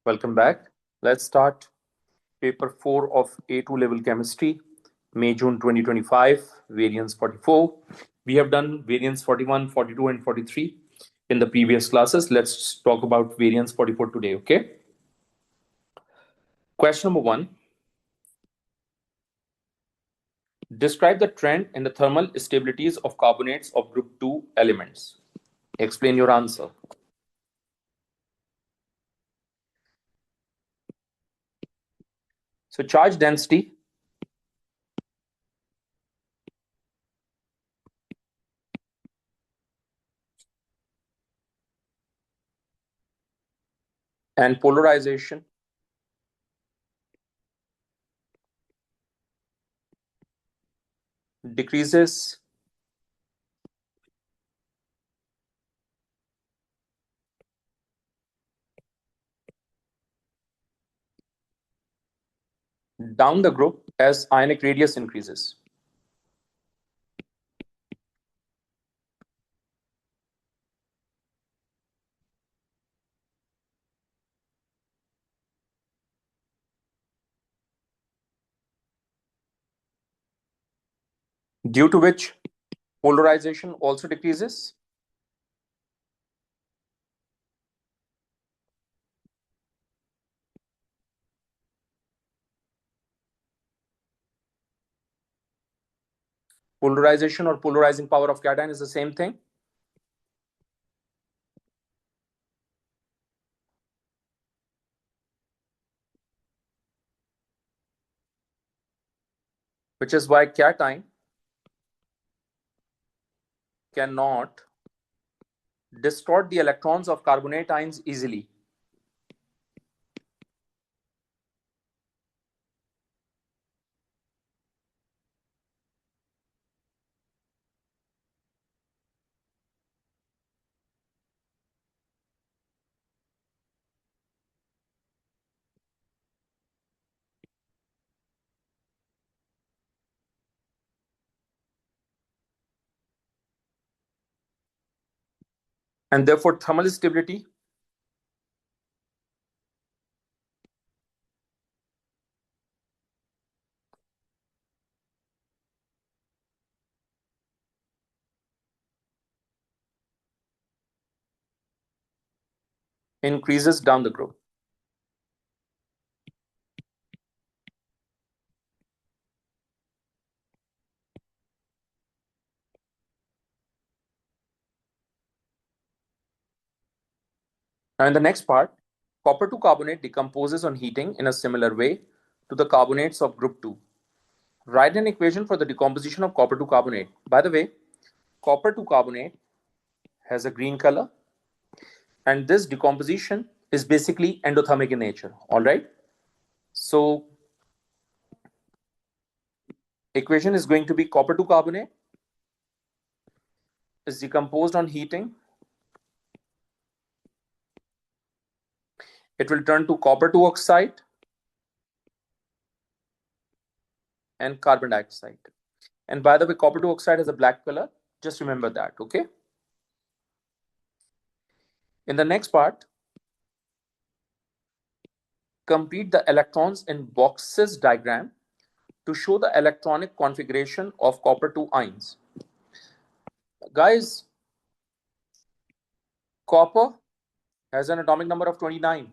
Welcome back. Let's start paper 4 of A2 level chemistry, May-June 2025, variance 44. We have done variance 41, 42, and 43 in the previous classes. Let's talk about variance 44 today, okay? Question number 1. Describe the trend in the thermal stabilities of carbonates of group 2 elements. Explain your answer. So charge density and polarization decreases down the group as ionic radius increases. Due to which polarization also decreases. Polarization or polarizing power of cation is the same thing. Which is why cation cannot distort the electrons of carbonate ions easily. And therefore thermal stability increases down the group. Now in the next part, copper 2 carbonate decomposes on heating in a similar way to the carbonates of group 2. Write an equation for the decomposition of copper 2 carbonate. By the way, copper 2 carbonate has a green color, and this decomposition is basically endothermic in nature. All right. So equation is going to be copper 2 carbonate is decomposed on heating. It will turn to copper 2 oxide and carbon dioxide. And by the way, copper 2 oxide has a black color. Just remember that, okay? In the next part, complete the electrons in boxes diagram to show the electronic configuration of copper 2 ions. Guys, copper has an atomic number of 29.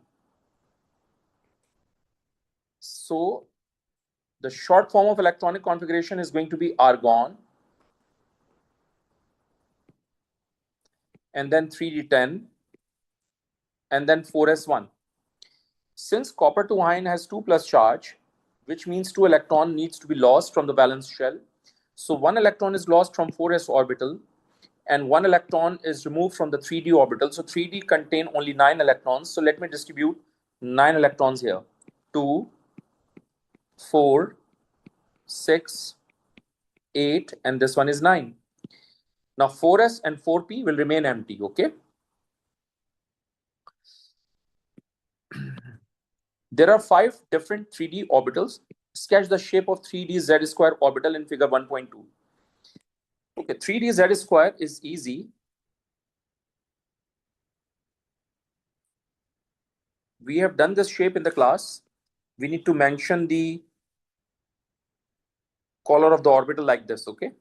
So the short form of electronic configuration is going to be argon, and then 3d10, and then 4s1. Since copper 2 ion has 2 plus charge, which means 2 electron needs to be lost from the valence shell. So 1 electron is lost from 4s orbital, and 1 electron is removed from the 3d orbital. So 3d contain only 9 electrons. So let me distribute 9 electrons here. 2, 4, 6, 8, and this one is 9. Now 4s and 4p will remain empty, okay? There are 5 different 3d orbitals. Sketch the shape of 3d z square orbital in figure 1.2. Okay, 3d z square is easy. We have done this shape in the class. We need to mention the color of the orbital like this, okay?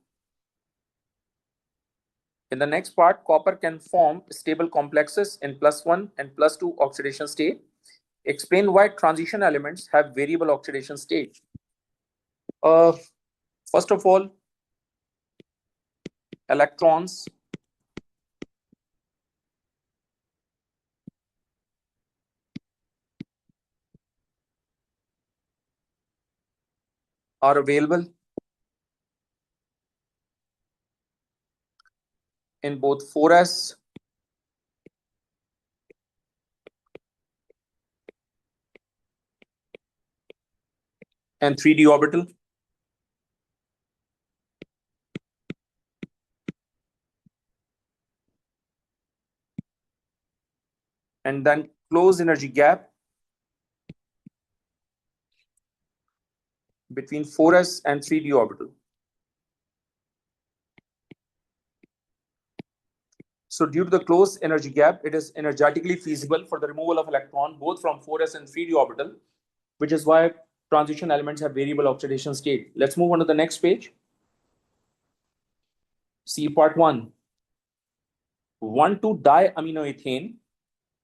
In the next part, copper can form stable complexes in +1 and +2 oxidation state. Explain why transition elements have variable oxidation state. Uh, First of all, electrons are available in both 4s and 3d orbital. And then close energy gap between 4s and 3d orbital. So due to the close energy gap, it is energetically feasible for the removal of electron both from 4s and 3d orbital, which is why transition elements have variable oxidation state. Let's move on to the next page. See part 1. 1,2-diaminoethane.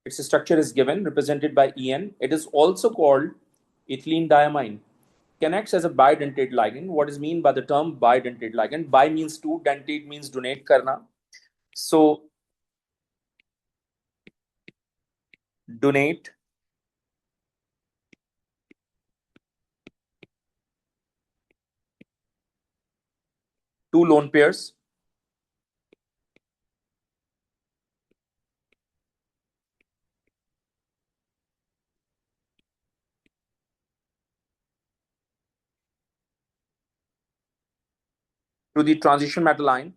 Its structure is given, represented by En. It is also called ethylene diamine. Connects as a bidentate ligand. What is mean by the term bidentate ligand? Bi means two, dentate means donate karna. So donate two lone pairs. To the transition metal ion,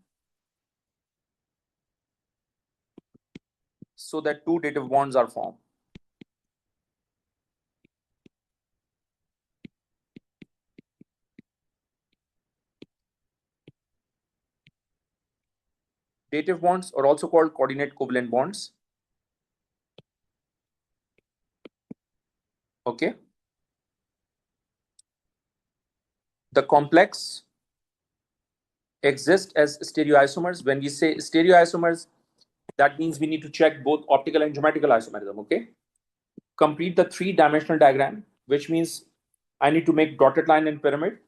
so that two dative bonds are formed. Dative bonds are also called coordinate covalent bonds. Okay. The complex exists as stereoisomers. When we say stereoisomers, that means we need to check both optical and geometrical isomerism. Okay. Complete the three-dimensional diagram, which means I need to make dotted line and pyramid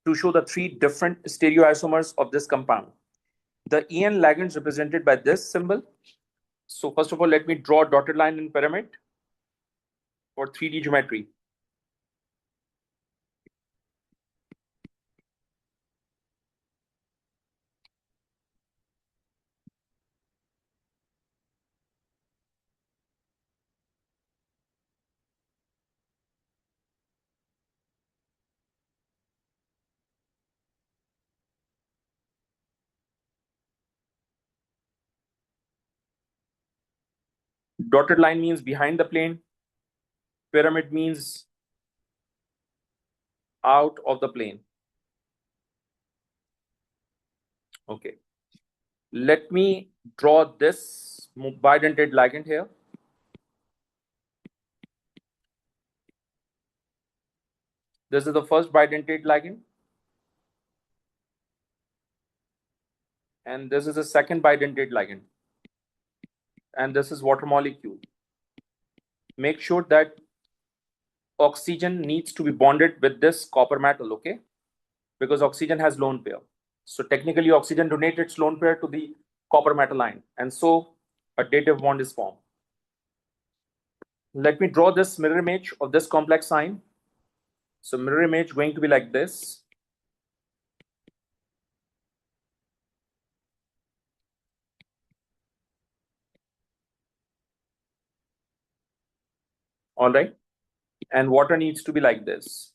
to show the three different stereoisomers of this compound. The En ligand is represented by this symbol. So first of all, let me draw a dotted line and pyramid for 3D geometry. Dotted line means behind the plane. Pyramid means out of the plane. Okay. Let me draw this bidentate ligand here. This is the first bidentate ligand. And this is the second bidentate ligand. And this is water molecule. Make sure that oxygen needs to be bonded with this copper metal, okay? Because oxygen has lone pair. So technically oxygen donates its lone pair to the copper metal ion. And so a dative bond is formed. Let me draw this mirror image of this complex sign. So mirror image going to be like this. All right. And water needs to be like this.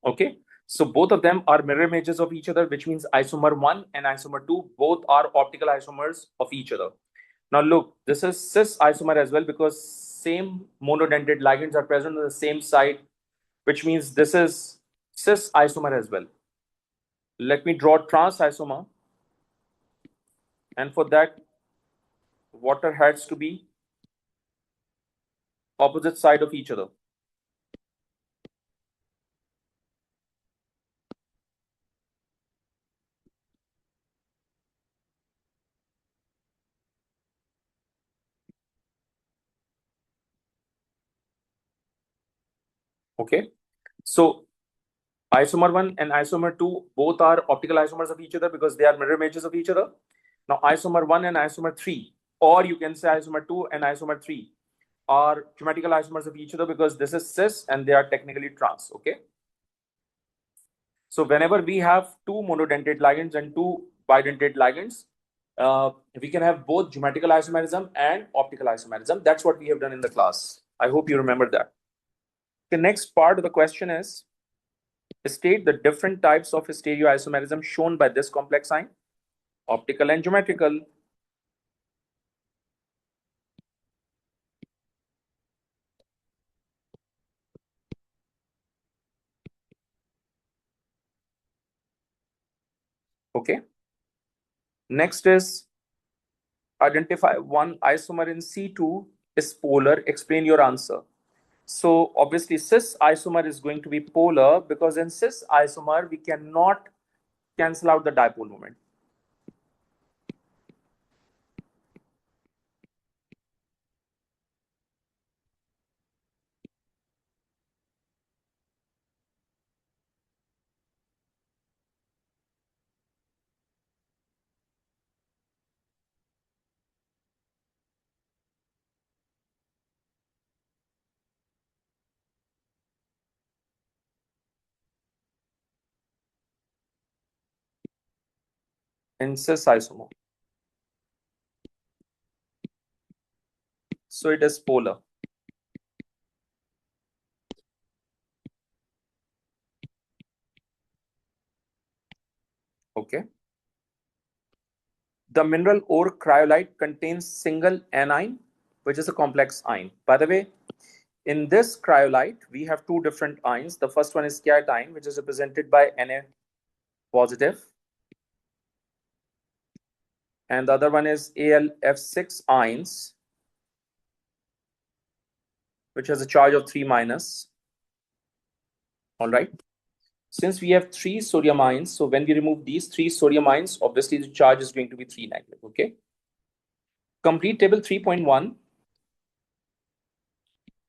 Okay. So both of them are mirror images of each other, which means isomer 1 and isomer 2, both are optical isomers of each other. Now look, this is cis isomer as well because same monodentate ligands are present on the same site, which means this is cis isomer as well. Let me draw trans isomer And for that, water has to be opposite side of each other. Okay. So isomer 1 and isomer 2 both are optical isomers of each other because they are mirror images of each other. Now isomer 1 and isomer 3, or you can say isomer 2 and isomer 3, are geometrical isomers of each other because this is cis and they are technically trans. Okay. So whenever we have two monodentate ligands and two bidentate ligands, we can have both geometrical isomerism and optical isomerism. That's what we have done in the class. I hope you remember that. The next part of the question is, state the different types of stereoisomerism shown by this complex sign, optical and geometrical. Okay. Next is, identify one isomer in C2 is polar. Explain your answer. So obviously cis isomer is going to be polar because in cis isomer we cannot cancel out the dipole moment. In cis isomer. So it is polar. Okay. The mineral ore cryolite contains single anion, which is a complex ion. By the way, in this cryolite, we have two different ions. The first one is cation, which is represented by Na positive. And the other one is AlF6 ions, which has a charge of 3 minus. All right. Since we have 3 sodium ions, so when we remove these 3 sodium ions, obviously the charge is going to be 3 negative. Okay. Complete table 3.1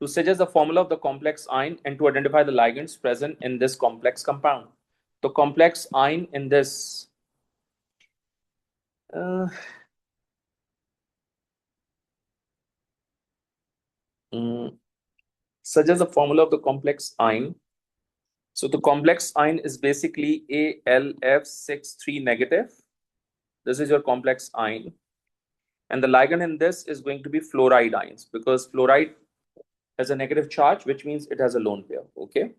to suggest the formula of the complex ion and to identify the ligands present in this complex compound. The complex ion in this suggests the formula of the complex ion. So the complex ion is basically AlF6 negative. This is your complex ion. And the ligand in this is going to be fluoride ions because fluoride has a negative charge, which means it has a lone pair. Okay.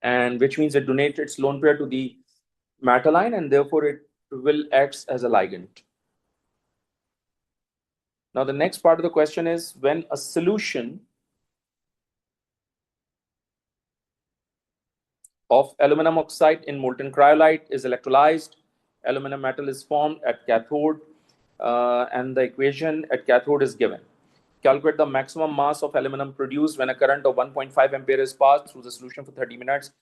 And which means it donates its lone pair to the metal ion and therefore it will act as a ligand. Now the next part of the question is, when a solution of aluminum oxide in molten cryolite is electrolyzed, aluminum metal is formed at cathode, and the equation at cathode is given. Calculate the maximum mass of aluminum produced when a current of 1.5 ampere is passed through the solution for 30 minutes.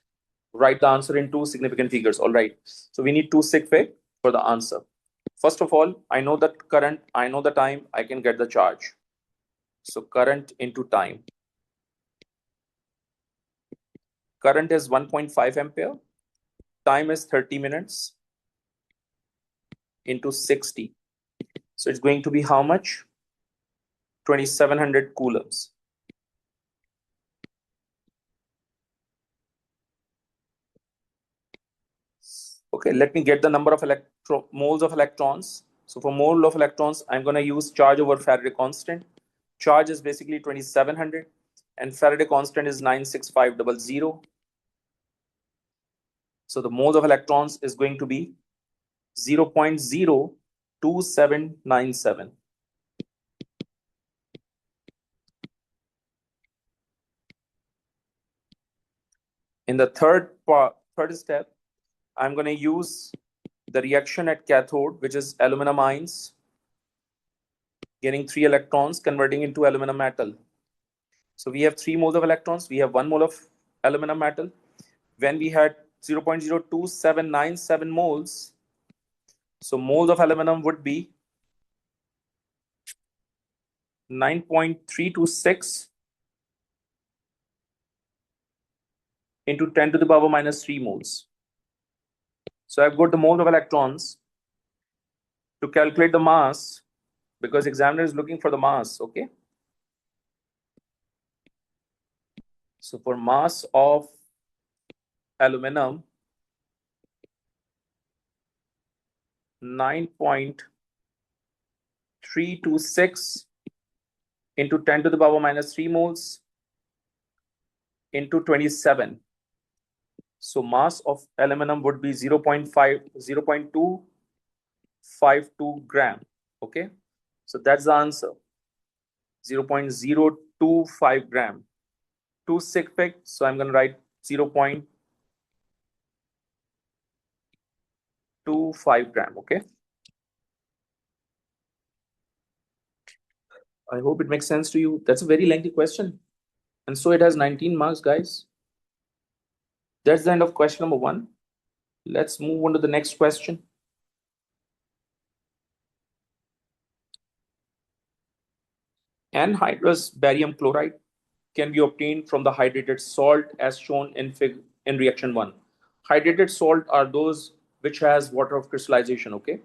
Write the answer in two significant figures. All right. So we need two sig fig for the answer. First of all, I know that current, I know the time, I can get the charge. So current into time. Current is 1.5 ampere. Time is 30 minutes into 60. So it's going to be how much? 2700 coulombs. Okay, let me get the number of moles of electrons. So for mole of electrons, I'm going to use charge over Faraday constant. Charge is basically 2700 and Faraday constant is 96500. So the moles of electrons is going to be 0.02797. In the third step, I'm going to use the reaction at cathode, which is aluminum ions getting 3 electrons, converting into aluminum metal. So we have 3 moles of electrons, we have 1 mole of aluminum metal. When we had 0.02797 moles, so moles of aluminum would be 9.326 into 10 to the power minus 3 moles. So I've got the moles of electrons. To calculate the mass, because examiner is looking for the mass, okay? So for mass of aluminum, 9.326 into 10 to the power minus 3 moles into 27. So mass of aluminum would be 0.252 gram. Okay, so that's the answer. 0.025 gram. 2 sig figs, so I'm going to write 0.25 gram. Okay, I hope it makes sense to you. That's a very lengthy question, and so it has 19 marks, guys. That's the end of question number 1. Let's move on to the next question. Anhydrous barium chloride can be obtained from the hydrated salt as shown in reaction 1. Hydrated salt are those which has water of crystallization, okay?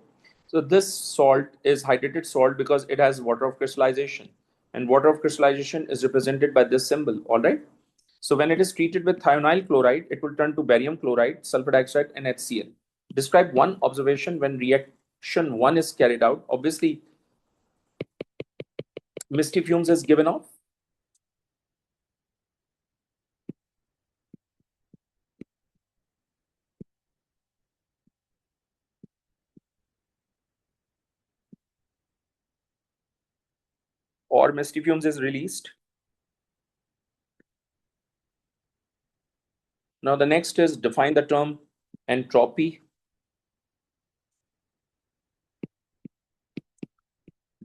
So this salt is hydrated salt because it has water of crystallization, and water of crystallization is represented by this symbol, all right? So when it is treated with thionyl chloride, it will turn to barium chloride, sulfur dioxide, and HCl. Describe one observation when reaction 1 is carried out. Obviously, misty fumes is given off. Or misty fumes is released. Now the next is define the term entropy.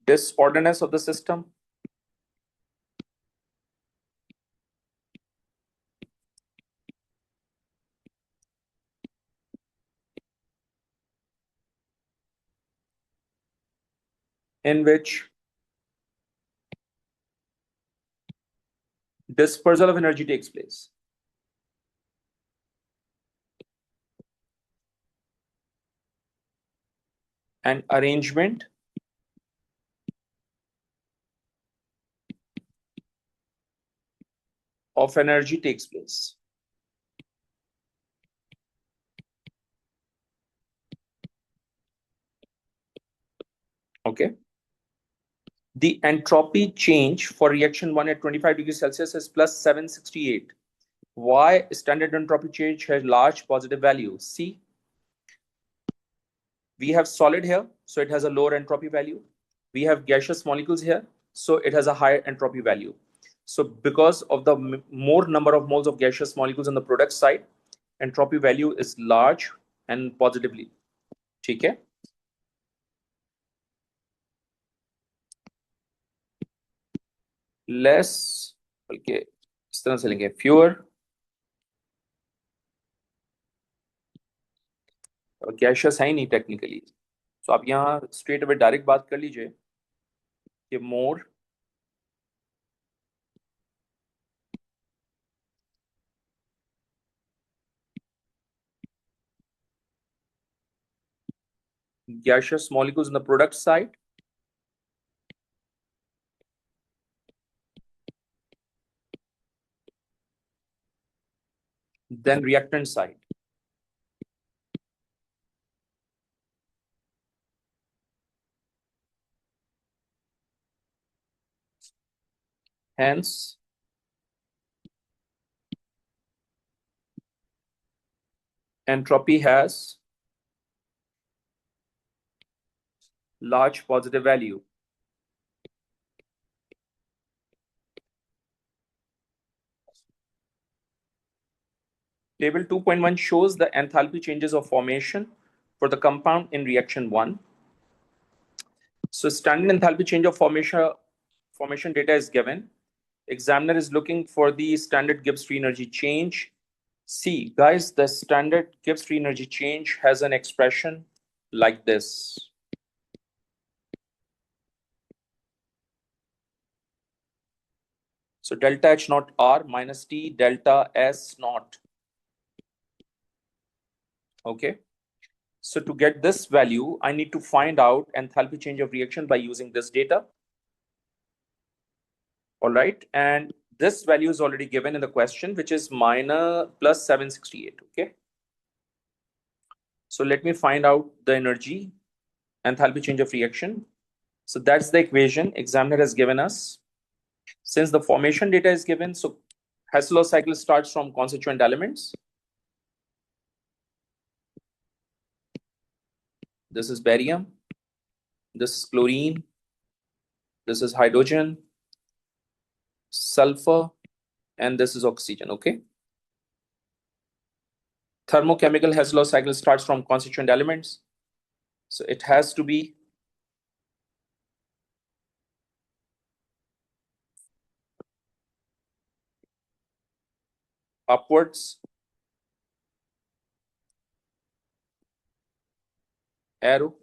Disorderness of the system. In which dispersal of energy takes place. And arrangement of energy takes place. Okay. The entropy change for reaction 1 at 25 degrees Celsius is plus 768. Why standard entropy change has large positive value? See, we have solid here, so it has a lower entropy value. We have gaseous molecules here, so it has a higher entropy value. So because of the more number of moles of gaseous molecules on the product side, entropy value is large and positively. ठीक है? Less, बल्कि इस तरह से लेंगे, fewer gaseous है ही नहीं technically, तो आप यहाँ स्ट्रेट अवे डायरेक्ट बात कर लीजिए कि मोर gaseous molecules on the product side than reactant side. Hence, entropy has large positive value. Table 2.1 shows the enthalpy changes of formation for the compound in reaction 1. So standard enthalpy change of formation data is given. Examiner is looking for the standard Gibbs free energy change. See, guys, the standard Gibbs free energy change has an expression like this. So delta H naught R minus T delta S naught. Okay. So to get this value, I need to find out enthalpy change of reaction by using this data. All right. And this value is already given in the question, which is plus 768. Okay. So let me find out the energy enthalpy change of reaction. So that's the equation examiner has given us. Since the formation data is given, so Hausdorff cycle starts from constituent elements. This is barium, this is chlorine, this is hydrogen, sulfur, and this is oxygen. Okay. Thermochemical Hausdorff cycle starts from constituent elements. So it has to be upwards arrow.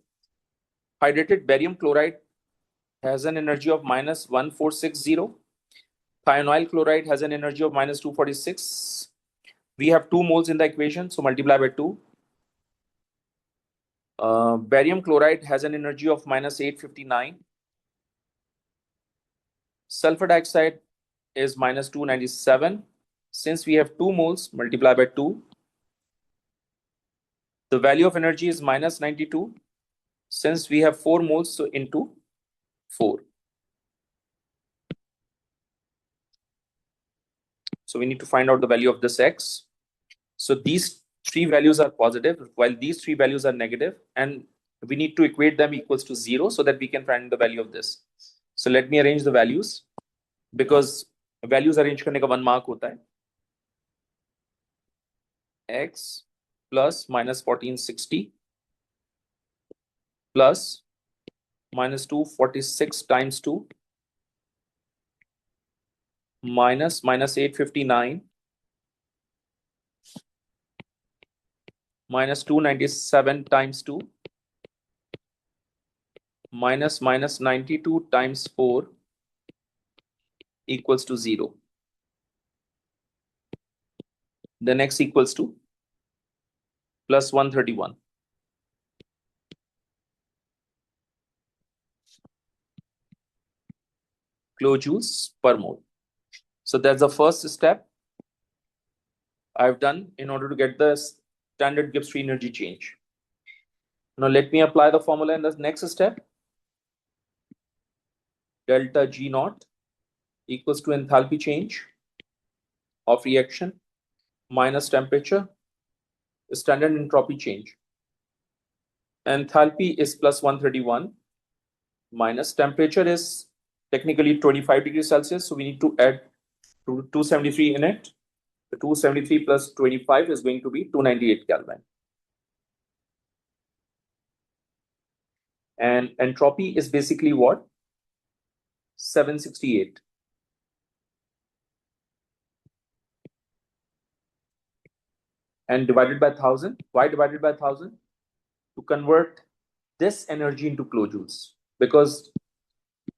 Hydrated barium chloride has an energy of minus 1460. Thionyl chloride has an energy of minus 246. We have 2 moles in the equation, so multiply by 2. Barium chloride has an energy of minus 859. Sulfur dioxide is minus 297. Since we have 2 moles, multiply by 2. The value of energy is minus 92. Since we have 4 moles, so into 4. So we need to find out the value of this X. So these 3 values are positive, while these 3 values are negative, and we need to equate them equals to 0 so that we can find the value of this. So let me arrange the values, because values arrange करने का 1 mark होता है. X plus minus 1460 plus minus 246 times 2 minus 859 minus 297 times 2 minus 92 times 4 equals to 0. Then X equals to plus 131. Kilojoules per mole. So that's the first step I've done in order to get the standard Gibbs free energy change. Now let me apply the formula in the next step. Delta G naught equals to enthalpy change of reaction minus temperature, standard entropy change. Enthalpy is plus 131 minus temperature is technically 25 degrees Celsius. So we need to add 273 in it. The 273 plus 25 is going to be 298 Kelvin. And entropy is basically what? 768. And divided by 1000. Why divided by 1000? To convert this energy into kilojoules. Because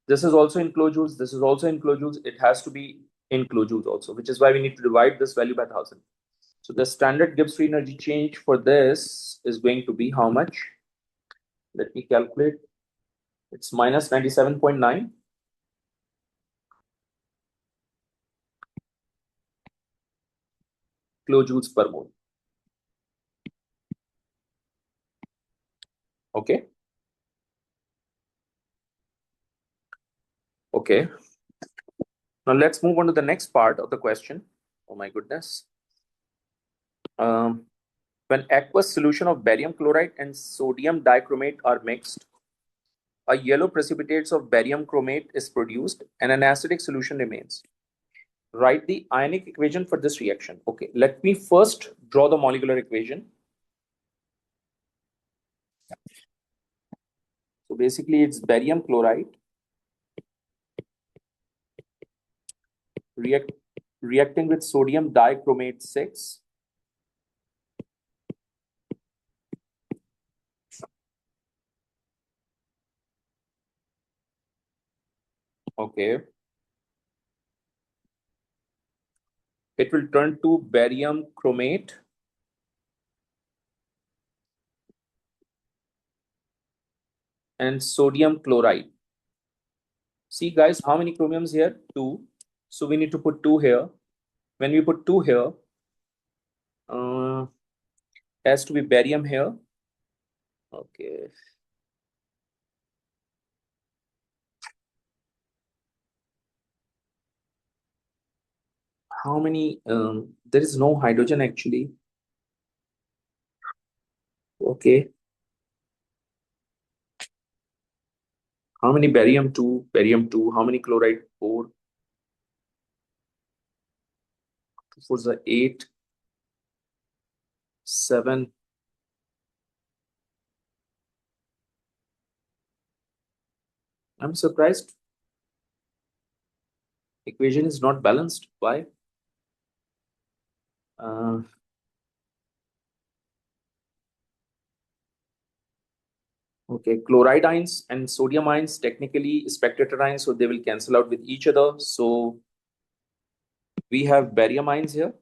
this is also in kilojoules, this is also in kilojoules. It has to be in kilojoules also, which is why we need to divide this value by 1000. So the standard Gibbs free energy change for this is going to be how much? Let me calculate. It's minus 97.9. Kilojoules per mole. Okay. Okay. Now let's move on to the next part of the question. Oh my goodness. When aqueous solution of barium chloride and sodium dichromate are mixed, a yellow precipitate of barium chromate is produced and an acidic solution remains. Write the ionic equation for this reaction. Okay, let me first draw the molecular equation. So basically it's barium chloride reacting with sodium dichromate 6. Okay. It will turn to barium chromate and sodium chloride. See guys, how many chromiums here? 2. So we need to put 2 here. When we put 2 here, has to be barium here. Okay. How many? There is no hydrogen actually. Okay. How many barium 2? Barium 2. How many chloride? 4. 2 4s are 8. 7. I'm surprised. Equation is not balanced. Why? Uh, okay, chloride ions and sodium ions technically spectator ions, so they will cancel out with each other. So we have barium ions here.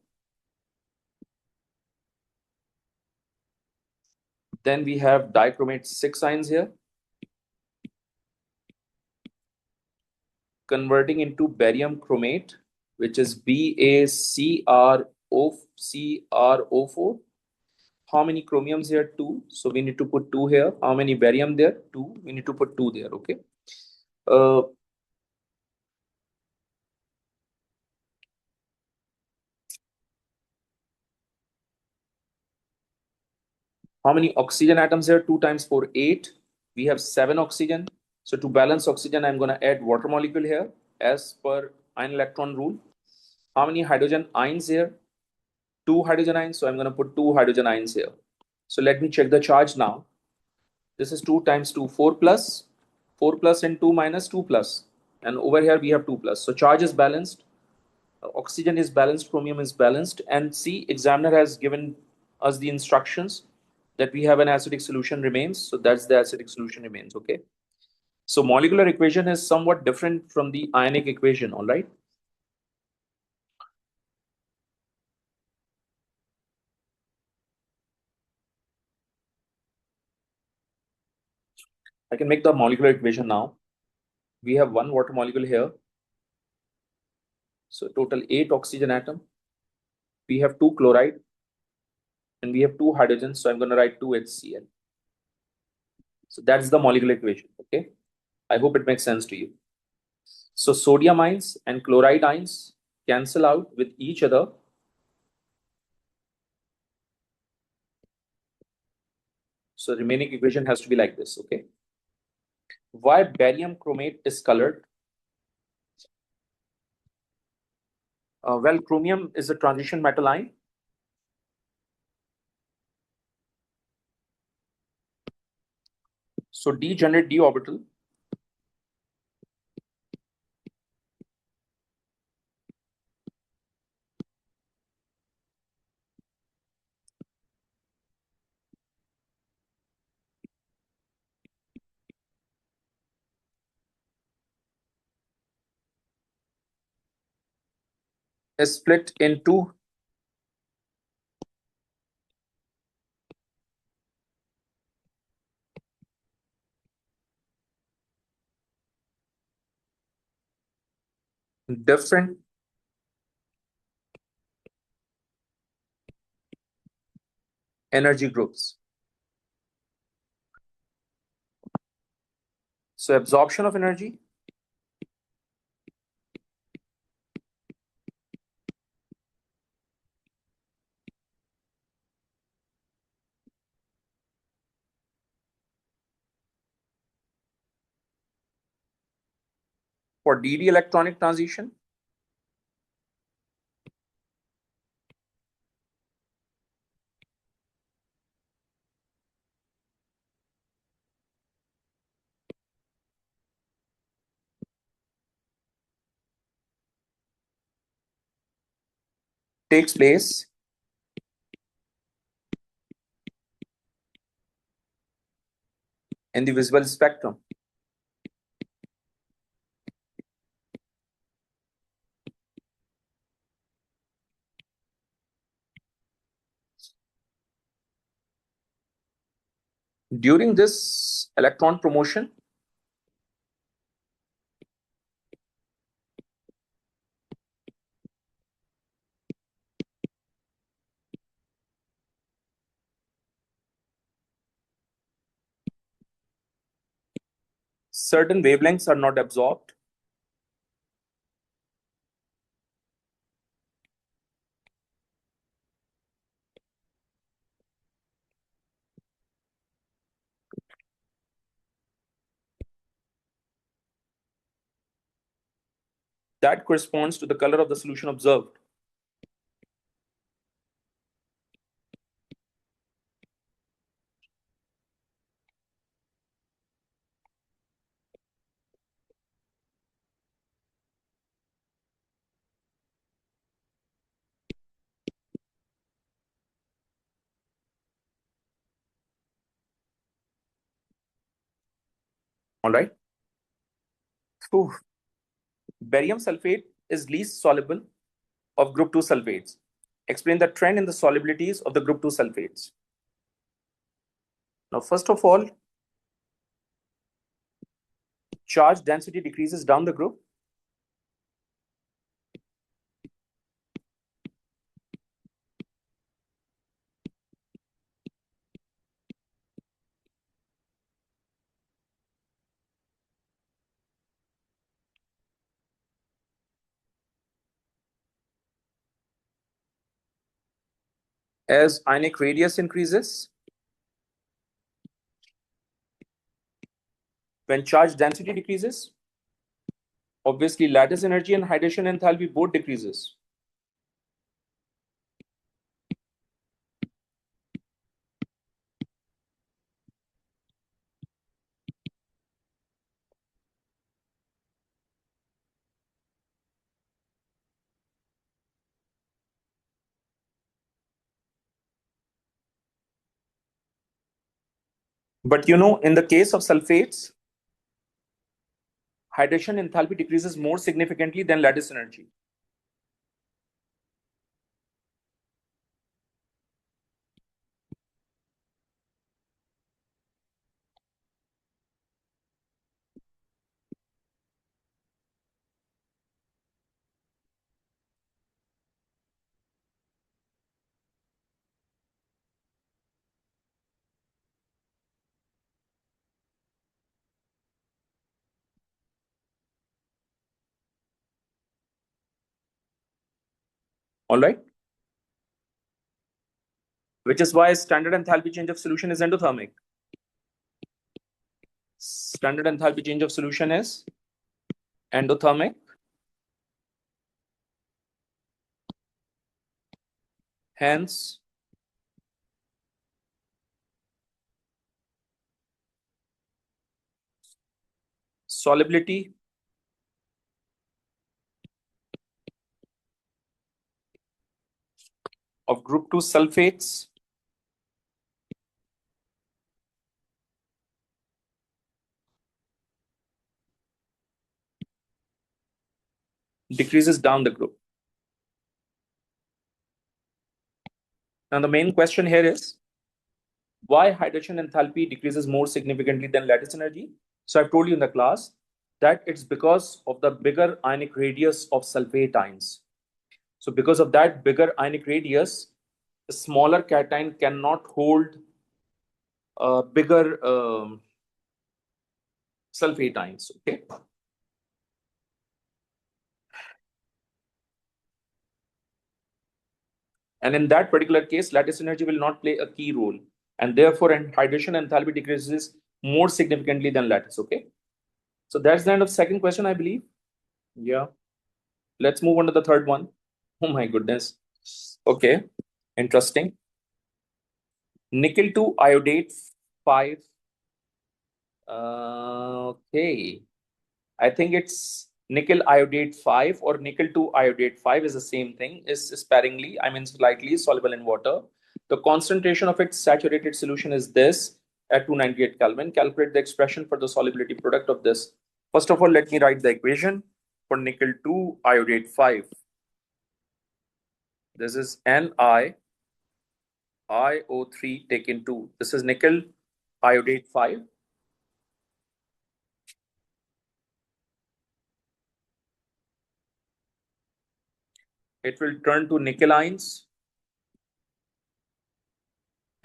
Then we have dichromate 6 ions here, converting into barium chromate, which is BaCrO4. How many chromiums here? 2. So we need to put 2 here. How many barium there? 2. We need to put 2 there. Okay. Uh, how many oxygen atoms here? 2 times 4, 8. We have 7 oxygen. So to balance oxygen, I'm going to add water molecule here as per ion electron rule. How many hydrogen ions here? 2 hydrogen ions. So I'm going to put 2 hydrogen ions here. So let me check the charge now. This is 2 times 2, 4 plus. 4 plus and 2 minus 2 plus. And over here we have 2 plus. So charge is balanced. Oxygen is balanced, chromium is balanced. And see, examiner has given us the instructions that we have an acidic solution remains. So that's the acidic solution remains. Okay. So molecular equation is somewhat different from the ionic equation. All right. I can make the molecular equation now. We have one water molecule here. So total 8 oxygen atom. We have 2 chloride and we have 2 hydrogens. So I'm going to write 2 HCl. So that's the molecular equation. Okay. I hope it makes sense to you. So sodium ions and chloride ions cancel out with each other. So remaining equation has to be like this. Okay. Why barium chromate is colored? Well, chromium is a transition metal ion. So D generate D orbital. Is split into different energy groups. So absorption of energy, for DD electronic transition, takes place in the visible spectrum. During this electron promotion, certain wavelengths are not absorbed. That corresponds to the color of the solution observed. All right. Whew. Barium sulfate is least soluble of group 2 sulfates. Explain the trend in the solubilities of the group 2 sulfates. Now, first of all, charge density decreases down the group. As ionic radius increases. When charge density decreases, obviously lattice energy and hydration enthalpy both decreases. But in the case of sulfates, hydration enthalpy decreases more significantly than lattice energy. All right. Which is why standard enthalpy change of solution is endothermic. Standard enthalpy change of solution is endothermic. Hence, solubility of group 2 sulfates decreases down the group. Now, the main question here is why hydration enthalpy decreases more significantly than lattice energy? So I've told you in the class that it's because of the bigger ionic radius of sulfate ions. So because of that bigger ionic radius, a smaller cation cannot hold bigger sulfate ions. Okay. And in that particular case, lattice energy will not play a key role. And therefore, hydration enthalpy decreases more significantly than lattice. Okay. So that's the end of second question, I believe. Yeah. Let's move on to the third one. Oh my goodness. Okay. Interesting. Nickel 2 iodate 5. Okay. I think it's nickel iodate 5 or nickel 2 iodate 5 is the same thing, is sparingly, I mean slightly soluble in water. The concentration of its saturated solution is this at 298 Kelvin. Calculate the expression for the solubility product of this. First of all, let me write the equation for nickel 2 iodate 5. This is NiIO3 taken 2. This is nickel iodate 5. It will turn to nickel ions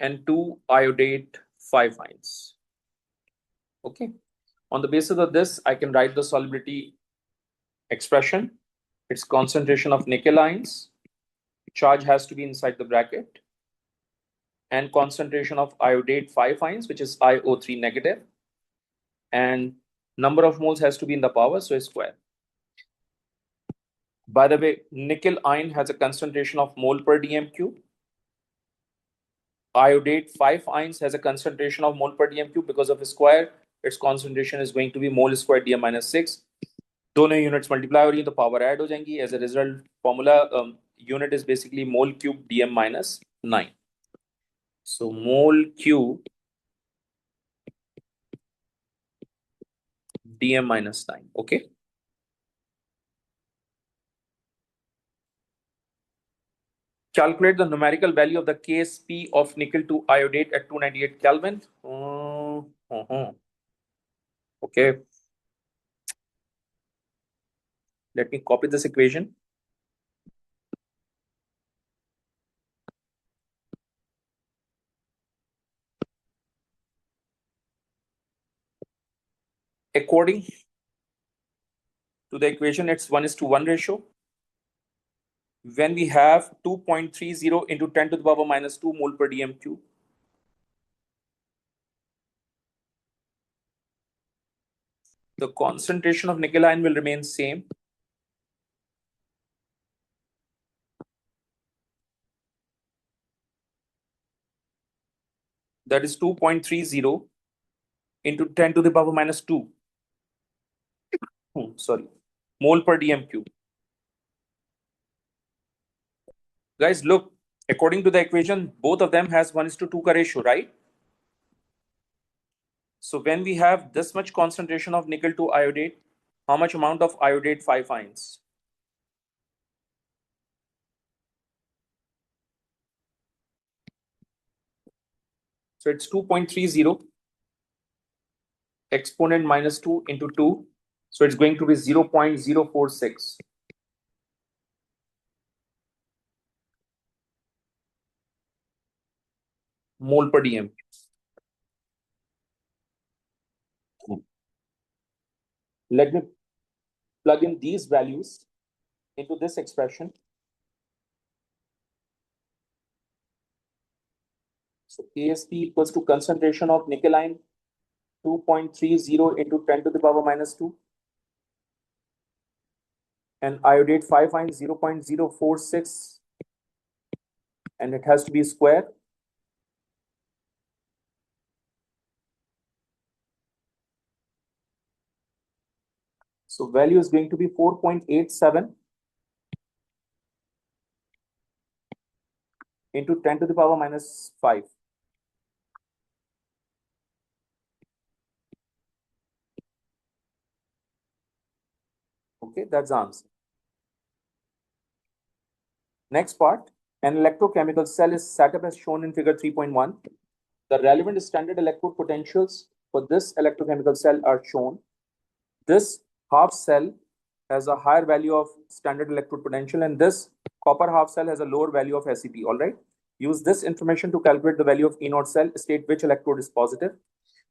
and 2 iodate 5 ions. Okay. On the basis of this, I can write the solubility expression. Its concentration of nickel ions, charge has to be inside the bracket, and concentration of iodate 5 ions, which is IO3 negative, and number of moles has to be in the power, so square. By the way, nickel ion has a concentration of mole per dm cube. Iodate 5 ions has a concentration of mole per dm cube. Because of a square, its concentration is going to be mole square dm minus 6. दोनों units multiply हो रही है तो power add हो जाएंगी. As a result formula unit is basically mole cube dm minus 9. So mole cube dm minus 9. Okay. Calculate the numerical value of the KSP of nickel 2 iodate at 298 Kelvin. Okay. Let me copy this equation. According to the equation, it's 1:1 ratio. When we have 2.30 into 10 to the power minus 2 mole per dm cube, the concentration of nickel ion will remain same. That is 2.30 into 10 to the power minus 2. Mole per dm cube. Guys, look, according to the equation, both of them has 1:2 ka ratio, right? So when we have this much concentration of nickel 2 iodate, how much amount of iodate 5 ions? So it's 2.30 exponent minus 2 into 2. So it's going to be 0.046. Mole per dm. Let me plug in these values into this expression. So KSP equals to concentration of nickel ion 2.30 into 10 to the power minus 2. And iodate 5 ion 0.046. And it has to be square. So value is going to be 4.87 into 10 to the power minus 5. Okay, that's the answer. Next part, an electrochemical cell is set up as shown in figure 3.1. The relevant standard electrode potentials for this electrochemical cell are shown. This half cell has a higher value of standard electrode potential, and this copper half cell has a lower value of SEP. All right. Use this information to calculate the value of E0 cell. State which electrode is positive.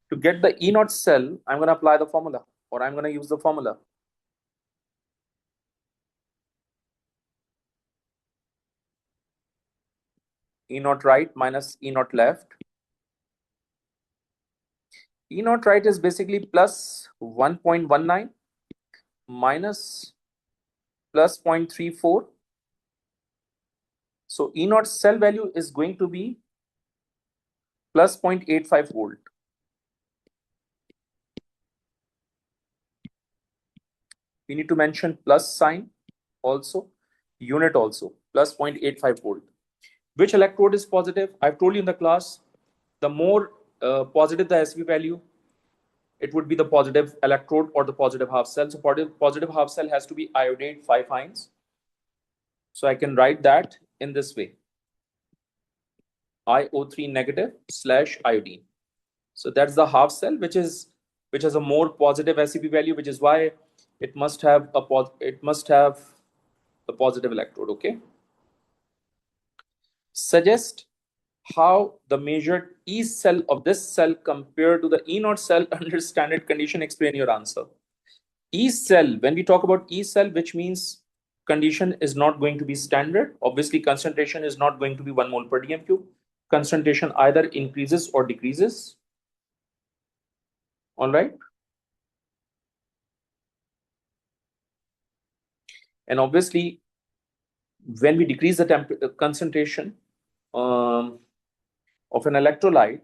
To get the E0 cell, I'm going to apply the formula, or I'm going to use the formula. E0 right minus E0 left. E0 right is basically plus 1.19 minus plus 0.34. So E0 cell value is going to be plus 0.85 volt. We need to mention plus sign also, unit also, plus 0.85 volt. Which electrode is positive? I've told you in the class, the more positive the SB value, it would be the positive electrode or the positive half cell. So positive half cell has to be iodide 5 ions. So I can write that in this way. IO3 negative / iodine. So that's the half cell, which has a more positive SEP value, which is why it must have a positive electrode. Okay. Suggest how the measured E cell of this cell compare to the E naught cell under standard condition. Explain your answer. E cell, when we talk about E cell, which means condition is not going to be standard. Obviously, concentration is not going to be 1 mole per dm cube. Concentration either increases or decreases. All right. And obviously, when we decrease the concentration of an electrolyte,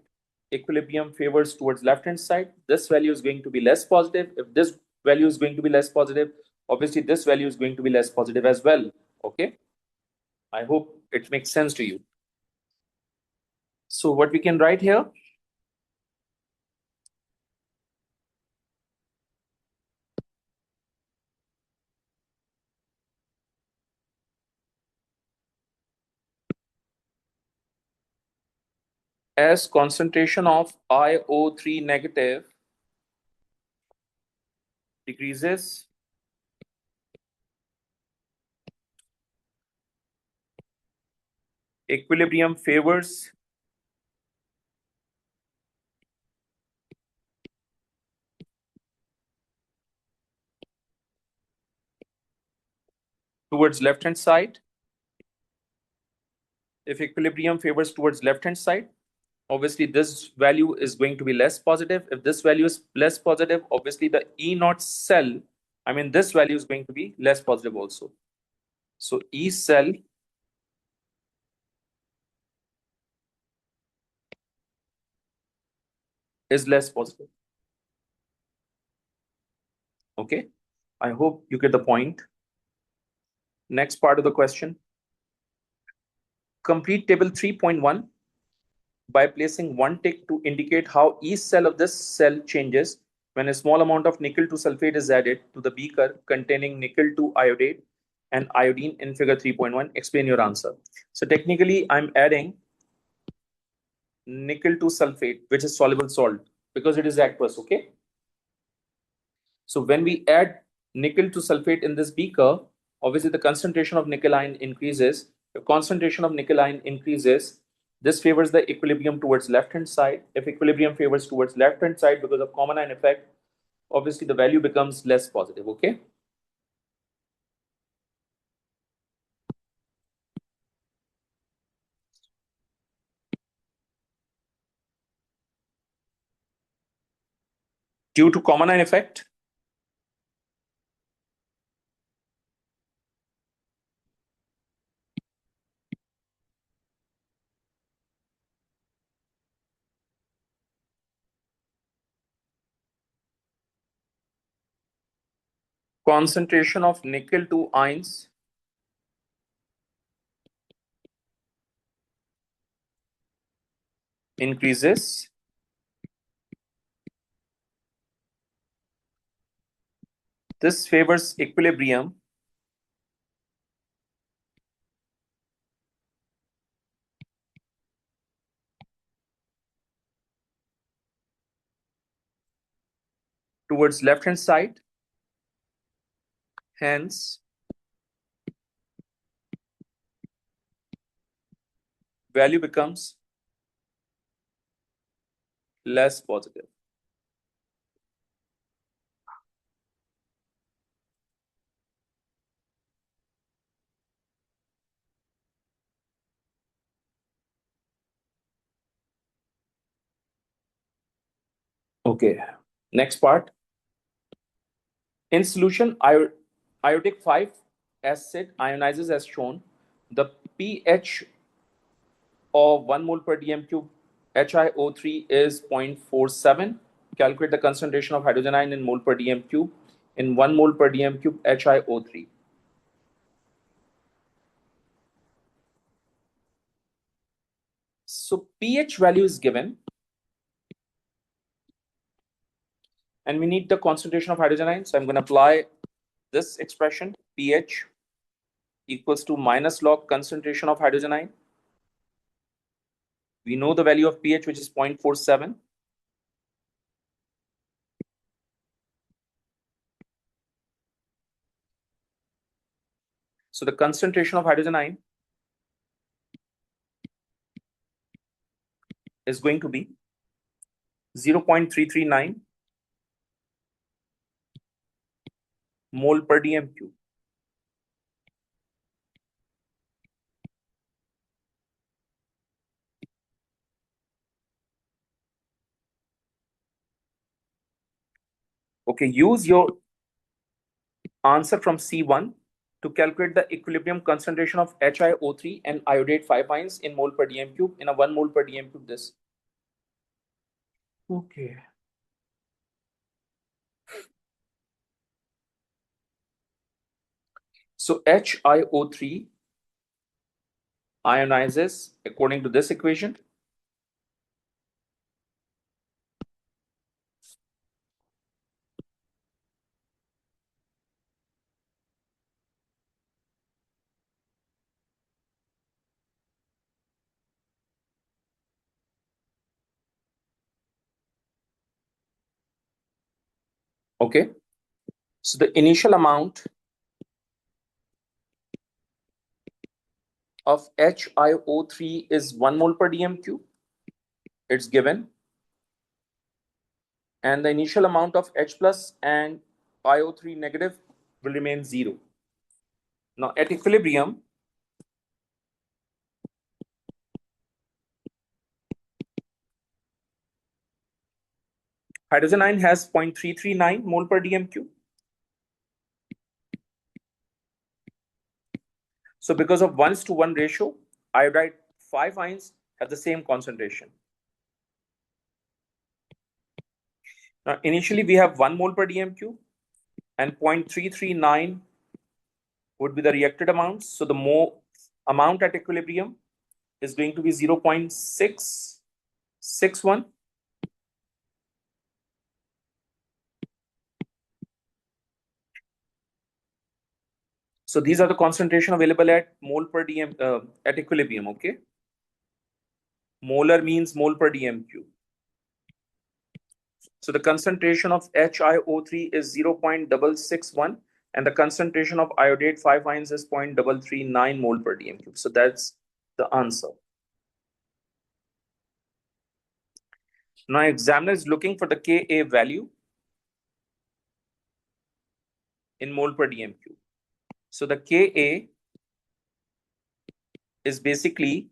equilibrium favors towards left-hand side. This value is going to be less positive. If this value is going to be less positive, obviously this value is going to be less positive as well. Okay. I hope it makes sense to you. So what we can write here? As concentration of IO3 negative decreases, equilibrium favors towards left-hand side. If equilibrium favors towards left-hand side, obviously this value is going to be less positive. If this value is less positive, obviously the E naught cell, I mean this value is going to be less positive also. So E cell is less positive. Okay, I hope you get the point. Next part of the question. Complete table 3.1 by placing one tick to indicate how each cell of this cell changes when a small amount of nickel 2 sulfate is added to the beaker containing nickel 2 iodide and iodine in figure 3.1. Explain your answer. So technically, I'm adding nickel 2 sulfate, which is soluble salt, because it is aqueous. Okay. So when we add nickel 2 sulfate in this beaker, obviously the concentration of nickel ion increases. The concentration of nickel ion increases. This favors the equilibrium towards left-hand side. If equilibrium favors towards left-hand side because of common ion effect, obviously the value becomes less positive. Okay. Due to common ion effect, concentration of nickel 2 ions increases. This favors equilibrium towards left-hand side. Hence, value becomes less positive. Okay. Next part. In solution, iodic 5 acid ionizes as shown. The pH of 1 mole per dm cube HiO3 is 0.47. Calculate the concentration of hydrogen ion in mole per dm cube. in 1 mole per dm cube HiO3. So pH value is given, and we need the concentration of hydrogen ion. So I'm going to apply this expression, pH equals to minus log concentration of hydrogen ion. We know the value of pH, which is 0.47. So the concentration of hydrogen ion is going to be 0.339 mole per dm cube. Okay, use your answer from C1 to calculate the equilibrium concentration of HiO3 and iodate 5 ions in mole per dm cube in a 1 mole per dm cube this. Okay. So HiO3 ionizes according to this equation. Okay. So the initial amount of HiO3 is 1 mole per dm cube. It's given. And the initial amount of H plus and IO3 negative will remain 0. Now at equilibrium, hydrogen ion has 0.339 mole per dm cube. So because of 1:1 ratio, iodide 5 ions have the same concentration. Now initially we have 1 mole per dm cube and 0.339 would be the reacted amounts. So the more amount at equilibrium is going to be 0.661. So these are the concentration available at mole per dm at equilibrium. Okay, molar means mole per dm cube. So the concentration of HiO3 is 0.661 and the concentration of iodate 5 ions is 0.339 mole per dm cube. So that's the answer. Now examiner is looking for the Ka value in mole per dm cube. So the Ka is basically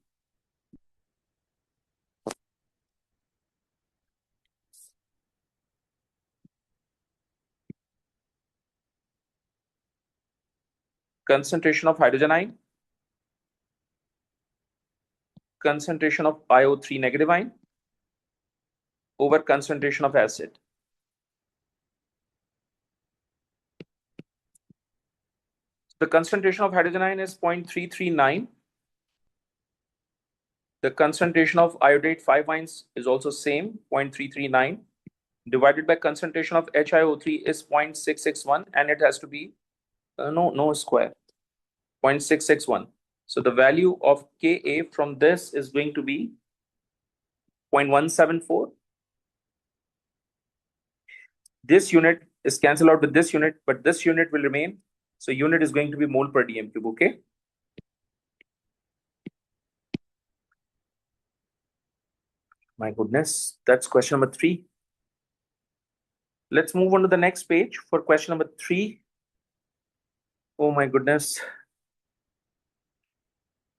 concentration of hydrogen ion, concentration of IO3 negative ion over concentration of acid. The concentration of hydrogen ion is 0.339. The concentration of iodate 5 ions is also same, 0.339. Divided by concentration of HiO3 is 0.661 and it has to be, no square, 0.661. So the value of Ka from this is going to be 0.174. This unit is cancelled out with this unit, but this unit will remain. So unit is going to be mole per dm cube, okay? My goodness, that's question number 3. Let's move on to the next page for question number 3. Oh my goodness.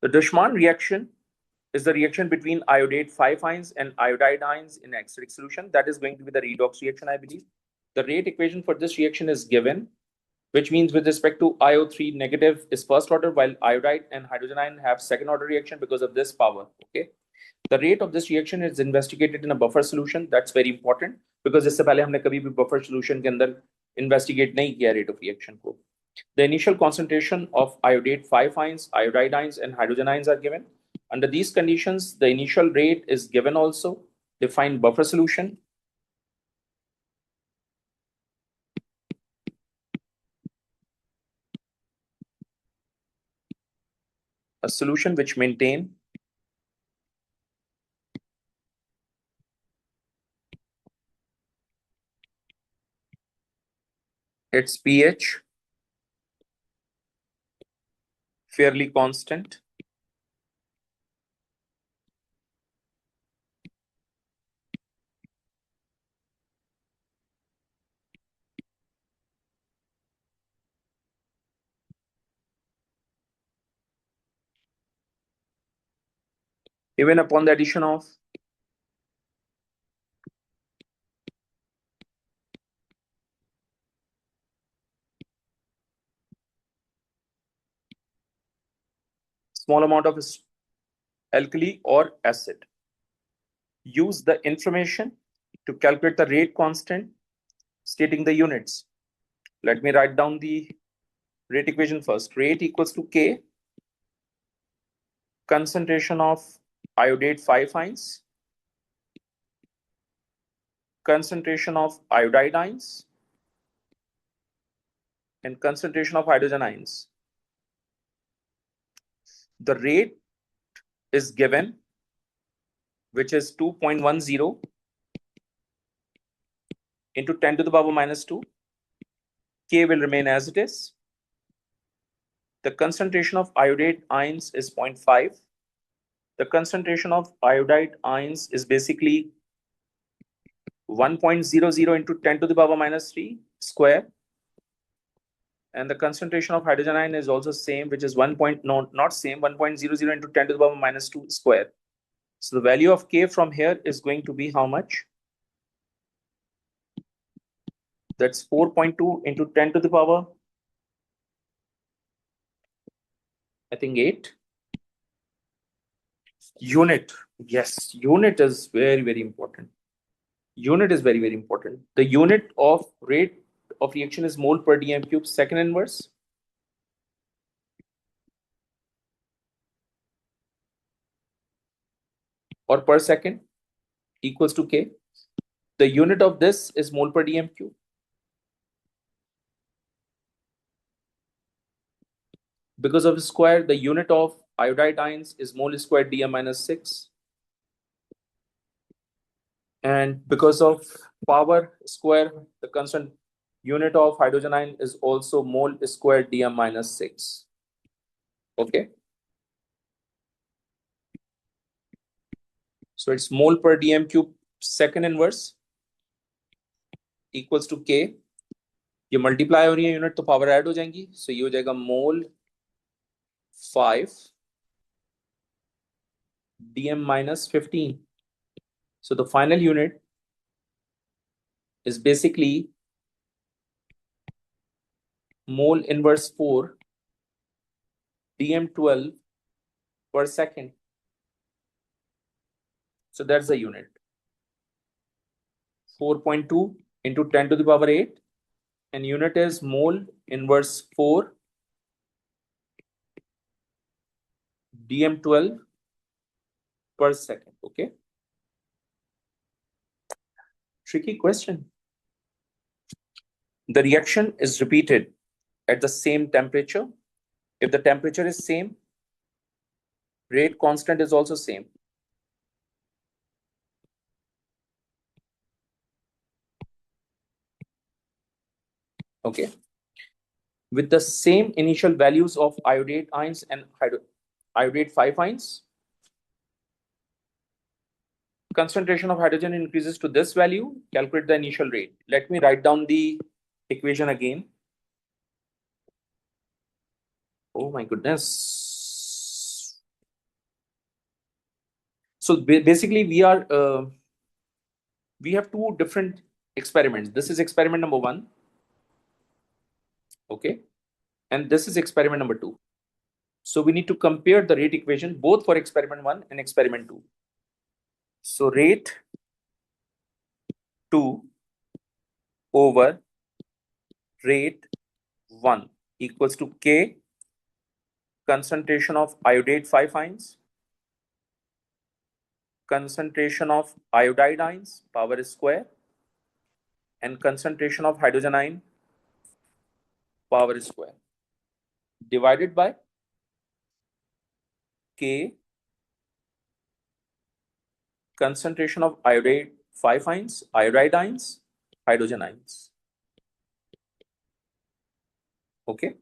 The Dushman reaction is the reaction between iodate 5 ions and iodide ions in acidic solution. That is going to be the redox reaction, I believe. The rate equation for this reaction is given, which means with respect to IO3 negative is first order, while iodide and hydrogen ion have second order reaction because of this power. Okay. The rate of this reaction is investigated in a buffer solution. That's very important because इससे पहले हमने कभी भी buffer solution के अंदर investigate नहीं किया rate of reaction को. The initial concentration of iodate 5 ions, iodide ions, and hydrogen ions are given. Under these conditions, the initial rate is given also. Define buffer solution. A solution which maintain its pH fairly constant even upon the addition of small amount of alkali or acid. Use the information to calculate the rate constant, stating the units. Let me write down the rate equation first. Rate equals to K, concentration of iodate 5 ions, concentration of iodide ions, and concentration of hydrogen ions. The rate is given, which is 2.10 into 10 to the power minus 2. K will remain as it is. The concentration of iodate ions is 0.5. The concentration of iodide ions is basically 1.00 into 10 to the power minus 3 square. And the concentration of hydrogen ion is also same, which is 1.00 into 10 to the power minus 2 square. So the value of K from here is going to be how much? That's 4.2 into 10 to the power, I think 8. Unit. Yes, unit is very, very important. Unit is very, very important. The unit of rate of reaction is mole per dm cube second inverse. Or per second equals to K. The unit of this is mole per dm cube. Because of square, the unit of iodide ions is mole square dm minus 6. And because of power square, the constant unit of hydrogen ion is also mole square dm minus 6. Okay. So it's mole per dm cube second inverse equals to K. ये multiply हो रही है unit तो power add हो जाएंगी. So ये हो जाएगा mole 5 dm minus 15. So the final unit is basically mole inverse 4 dm12 per second. So that's the unit. 4.2 into 10 to the power 8. And unit is mole inverse 4 dm12 per second. Okay. Tricky question. The reaction is repeated at the same temperature. If the temperature is same, rate constant is also same. Okay. With the same initial values of iodate ions and iodate 5 ions, concentration of hydrogen increases to this value. Calculate the initial rate. Let me write down the equation again. Oh my goodness. So basically we have two different experiments. This is experiment number 1. Okay. And this is experiment number 2. So we need to compare the rate equation both for experiment 1 and experiment 2. So rate 2 over rate 1 equals to K concentration of iodate 5 ions, concentration of iodide ions power square, and concentration of hydrogen ion power square divided by K concentration of iodate 5 ions, iodide ions, hydrogen ions. Okay.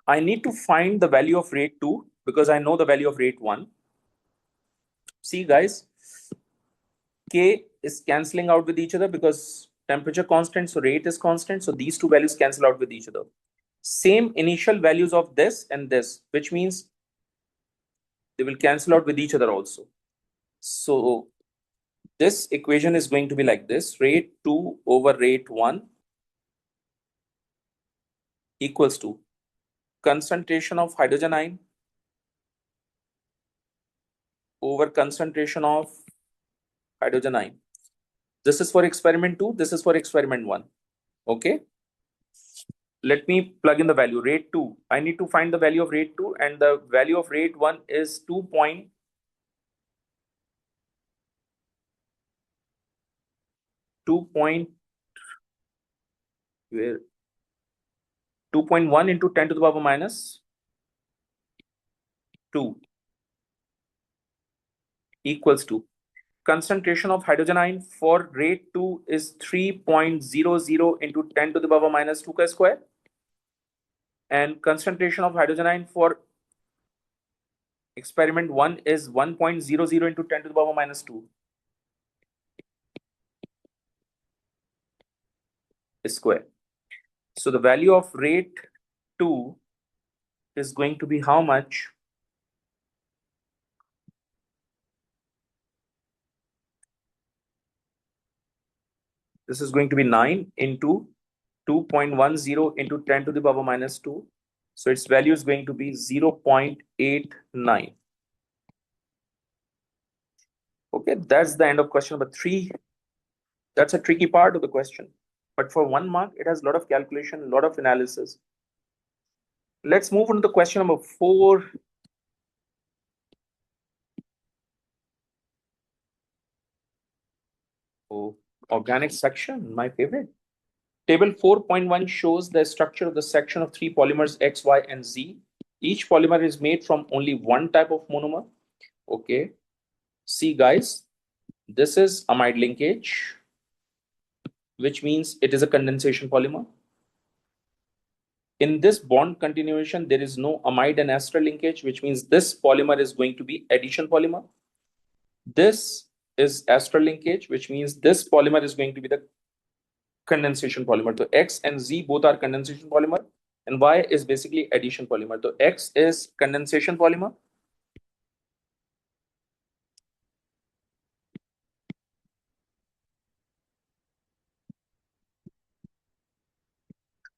I need to find the value of rate 2 because I know the value of rate 1. See guys, K is cancelling out with each other because temperature constant, so rate is constant. So these two values cancel out with each other. Same initial values of this and this, which means they will cancel out with each other also. So this equation is going to be like this: rate 2 over rate 1 equals to concentration of hydrogen ion over concentration of hydrogen ion. This is for experiment 2, this is for experiment 1. Okay. Let me plug in the value rate 2. I need to find the value of rate 2, and the value of rate 1 is 2.2 point where 2.1 into 10 to the power minus 2 equals to concentration of hydrogen ion for rate 2 is 3.00 into 10 to the power minus 2 square, and concentration of hydrogen ion for experiment 1 is 1.00 into 10 to the power minus 2 square. So the value of rate 2 is going to be how much? This is going to be 9 into 2.10 into 10 to the power minus 2. So its value is going to be 0.89. Okay, that's the end of question number 3. That's a tricky part of the question. But for 1 mark, it has a lot of calculation, a lot of analysis. Let's move on to the question number 4. Oh, organic section, my favorite. Table 4.1 shows the structure of the section of 3 polymers X, Y, and Z. Each polymer is made from only one type of monomer. Okay. See, guys, this is amide linkage, which means it is a condensation polymer. In this bond continuation, there is no amide and ester linkage, which means this polymer is going to be addition polymer. This is ester linkage, which means this polymer is going to be the condensation polymer. So X and Z both are condensation polymer, and Y is basically addition polymer. So X is condensation polymer.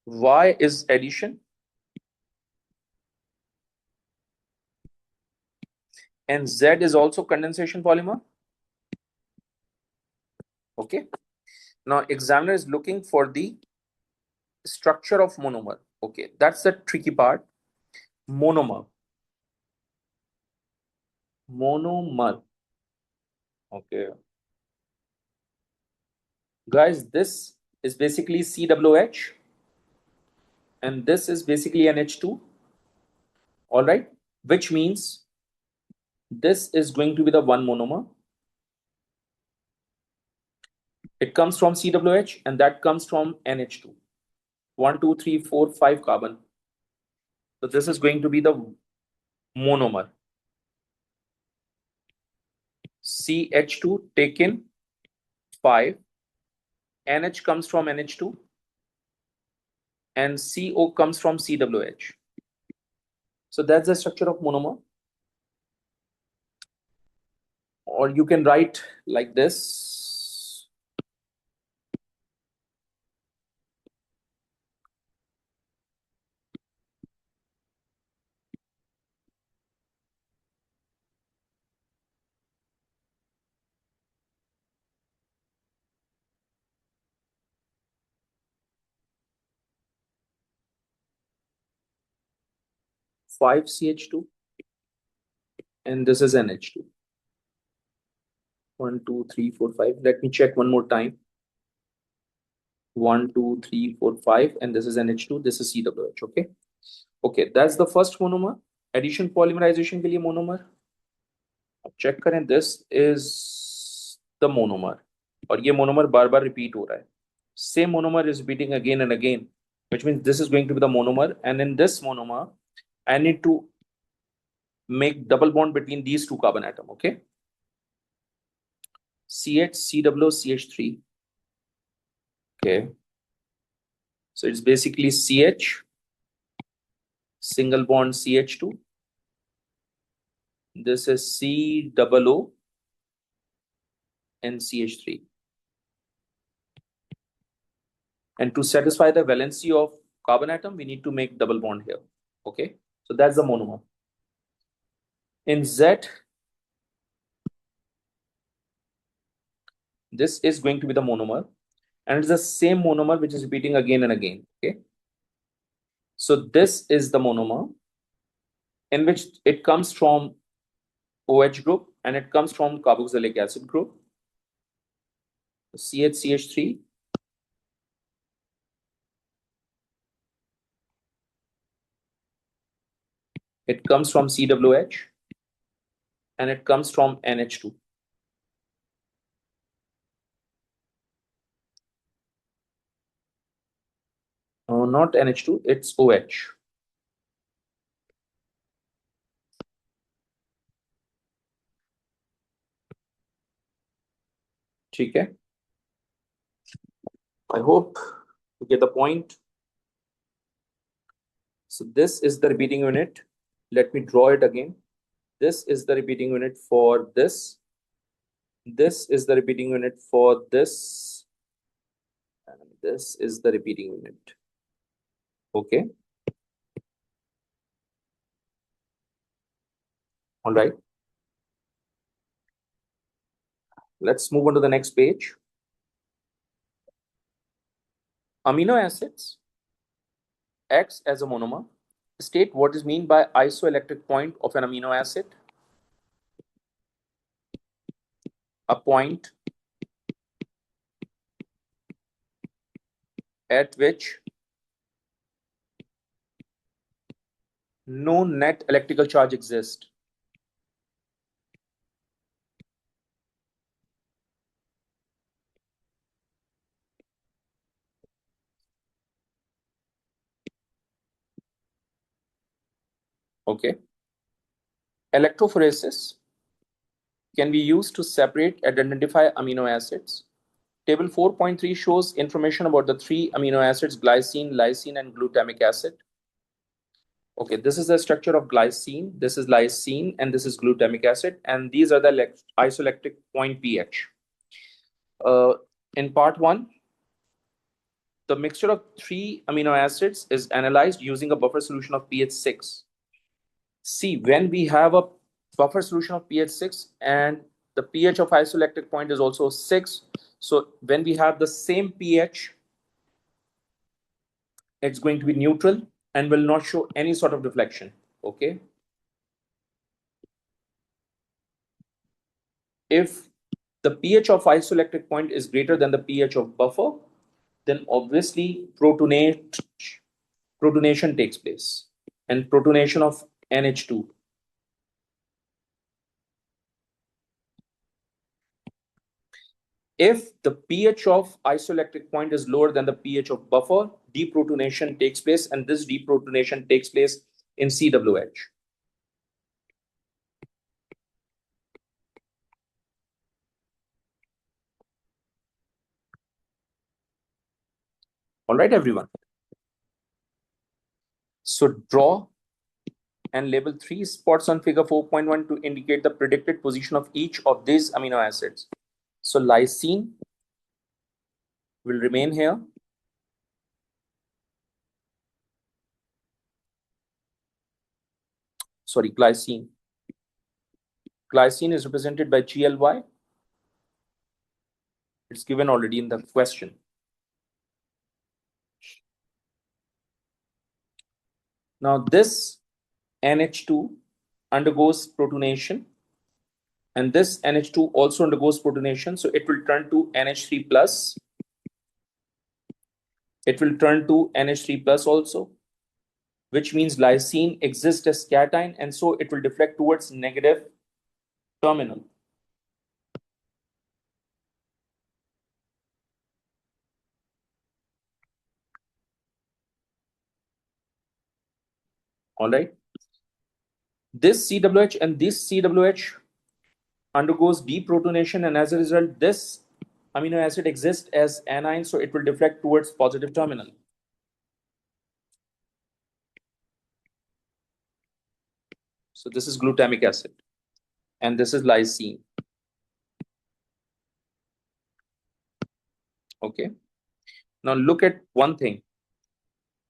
Y is addition. And Z is also condensation polymer. Okay. Now examiner is looking for the structure of monomer. Okay, that's the tricky part. Monomer. Monomer. Okay. Guys, this is basically COH and this is basically NH2. All right. Which means this is going to be the one monomer. It comes from COH and that comes from NH2. 1, 2, 3, 4, 5 carbon. So this is going to be the monomer. CH2 taken 5. NH comes from NH2 and CO comes from COH. So that's the structure of monomer. Or you can write like this. 5CH2 and this is NH2. 1, 2, 3, 4, 5. Let me check one more time. 1, 2, 3, 4, 5, and this is NH2. This is CWH. Okay. Okay, that's the first monomer. Addition polymerization के लिए monomer. अब check करें. This is the monomer. और ये monomer बार-बार repeat हो रहा है. Same monomer is repeating again and again, which means this is going to be the monomer. And in this monomer, I need to make double bond between these two carbon atom. Okay. CH, CW, CH3. Okay. So it's basically CH, single bond CH2. This is COO and CH3. And to satisfy the valency of carbon atom, we need to make double bond here. Okay. So that's the monomer. In Z, this is going to be the monomer. And it's the same monomer which is repeating again and again. Okay. So this is the monomer in which it comes from OH group and it comes from carboxylic acid group. CH3. It comes from CWH and it comes from NH2. Not NH2, it's OH. Okay. I hope you get the point. So this is the repeating unit. Let me draw it again. This is the repeating unit for this. This is the repeating unit for this. And this is the repeating unit. Okay. All right. Let's move on to the next page. Amino acids acts as a monomer. State what is meant by isoelectric point of an amino acid. A point at which no net electrical charge exists. Okay. Electrophoresis can be used to separate and identify amino acids. Table 4.3 shows information about the three amino acids, glycine, lysine, and glutamic acid. Okay, this is the structure of glycine, this is lysine, and this is glutamic acid, and these are the isoelectric point pH. In part 1, the mixture of three amino acids is analyzed using a buffer solution of pH 6. See, when we have a buffer solution of pH 6 and the pH of isoelectric point is also 6, so when we have the same pH, it's going to be neutral and will not show any sort of deflection. Okay. If the pH of isoelectric point is greater than the pH of buffer, then obviously protonation takes place and protonation of NH2. If the pH of isoelectric point is lower than the pH of buffer, deprotonation takes place, and this deprotonation takes place in CWH. All right, everyone. So draw and label 3 spots on figure 4.1 to indicate the predicted position of each of these amino acids. So lysine will remain here. Sorry, glycine. Glycine is represented by GLY. It's given already in the question. Now this NH2 undergoes protonation, and this NH2 also undergoes protonation, so it will turn to NH3 plus. It will turn to NH3 plus also, which means lysine exists as cation, and so it will deflect towards negative terminal. All right. This CWH and this CWH undergoes deprotonation, and as a result, this amino acid exists as anion, so it will deflect towards positive terminal. So this is glutamic acid, and this is lysine. Okay. Now look at one thing.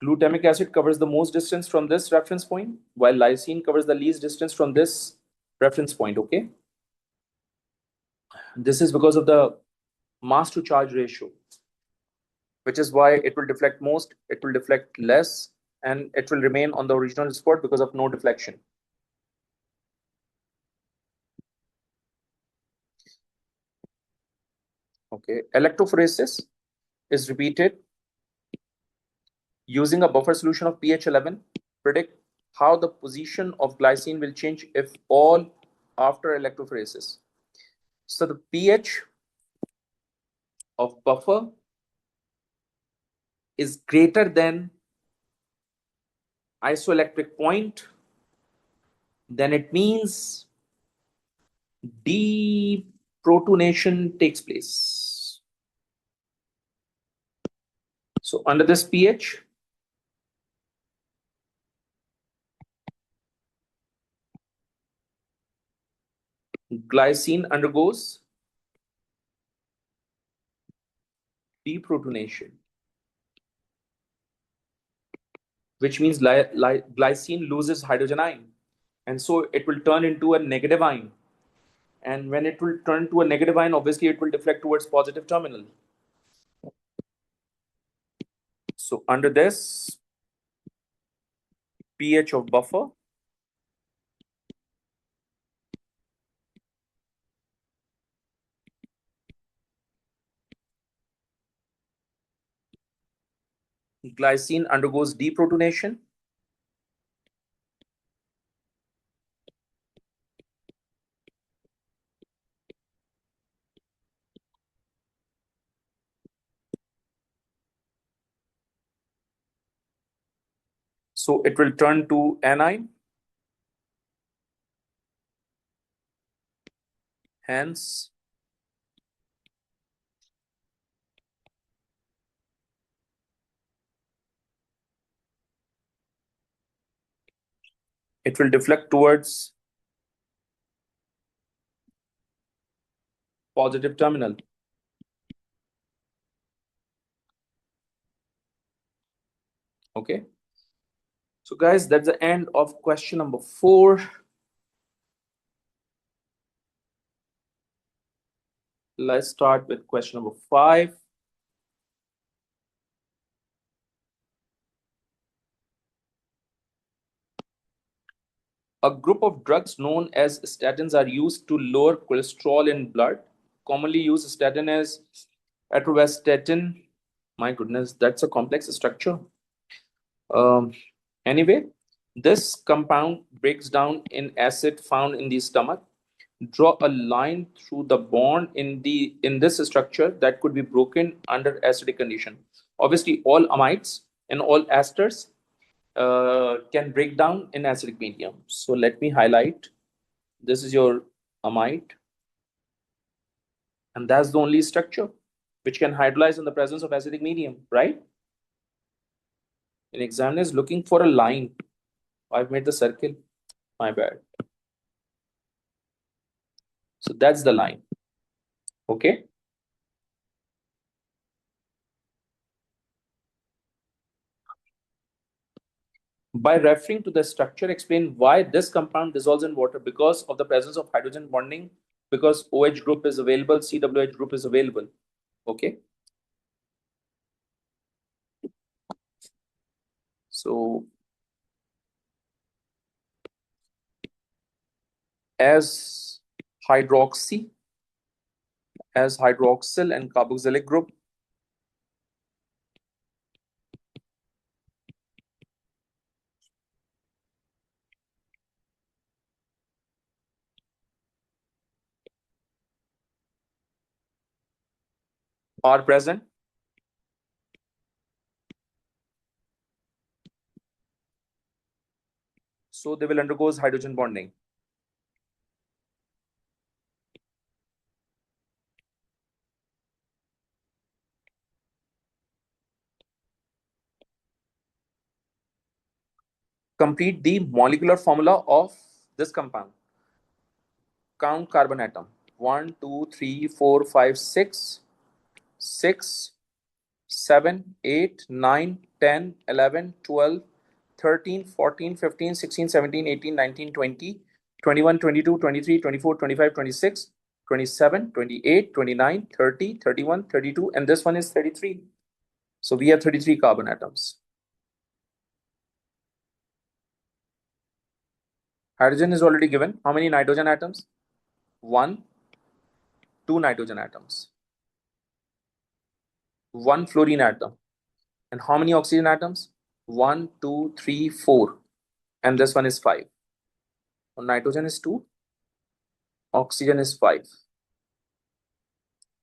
Glutamic acid covers the most distance from this reference point, while lysine covers the least distance from this reference point. Okay. This is because of the mass to charge ratio, which is why it will deflect most, it will deflect less, and it will remain on the original spot because of no deflection. Okay, electrophoresis is repeated using a buffer solution of pH 11. Predict how the position of glycine will change if all after electrophoresis. So the pH of buffer is greater than isoelectric point, then it means deprotonation takes place. So under this pH, glycine undergoes deprotonation, which means glycine loses hydrogen ion, and so it will turn into a negative ion. And when it will turn to a negative ion, obviously it will deflect towards positive terminal. So under this pH of buffer, glycine undergoes deprotonation, so it will turn to anion, hence it will deflect towards positive terminal. Okay. So guys, that's the end of question number 4. Let's start with question number 5. A group of drugs known as statins are used to lower cholesterol in blood. Commonly used statin as atorvastatin. My goodness, that's a complex structure. Anyway, this compound breaks down in acid found in the stomach. Draw a line through the bond in this structure that could be broken under acidic condition. Obviously, all amides and all esters can break down in acidic medium. So let me highlight. This is your amide, and that's the only structure which can hydrolyze in the presence of acidic medium, right? An examiner is looking for a line. I've made the circle. My bad. So that's the line. Okay. By referring to the structure, explain why this compound dissolves in water because of the presence of hydrogen bonding, because OH group is available, CWH group is available. Okay. So as hydroxy, as hydroxyl and carboxylic group. Are present. So they will undergo hydrogen bonding. Complete the molecular formula of this compound. Count carbon atom. 1, 2, 3, 4, 5, 6, 6, 7, 8, 9, 10, 11, 12, 13, 14, 15, 16, 17, 18, 19, 20, 21, 22, 23, 24, 25, 26, 27, 28, 29, 30, 31, 32, and this one is 33. So we have 33 carbon atoms. Hydrogen is already given. How many nitrogen atoms? 1, 2 nitrogen atoms. 1 fluorine atom. And how many oxygen atoms? 1, 2, 3, 4. And this one is 5. So nitrogen is 2. Oxygen is 5.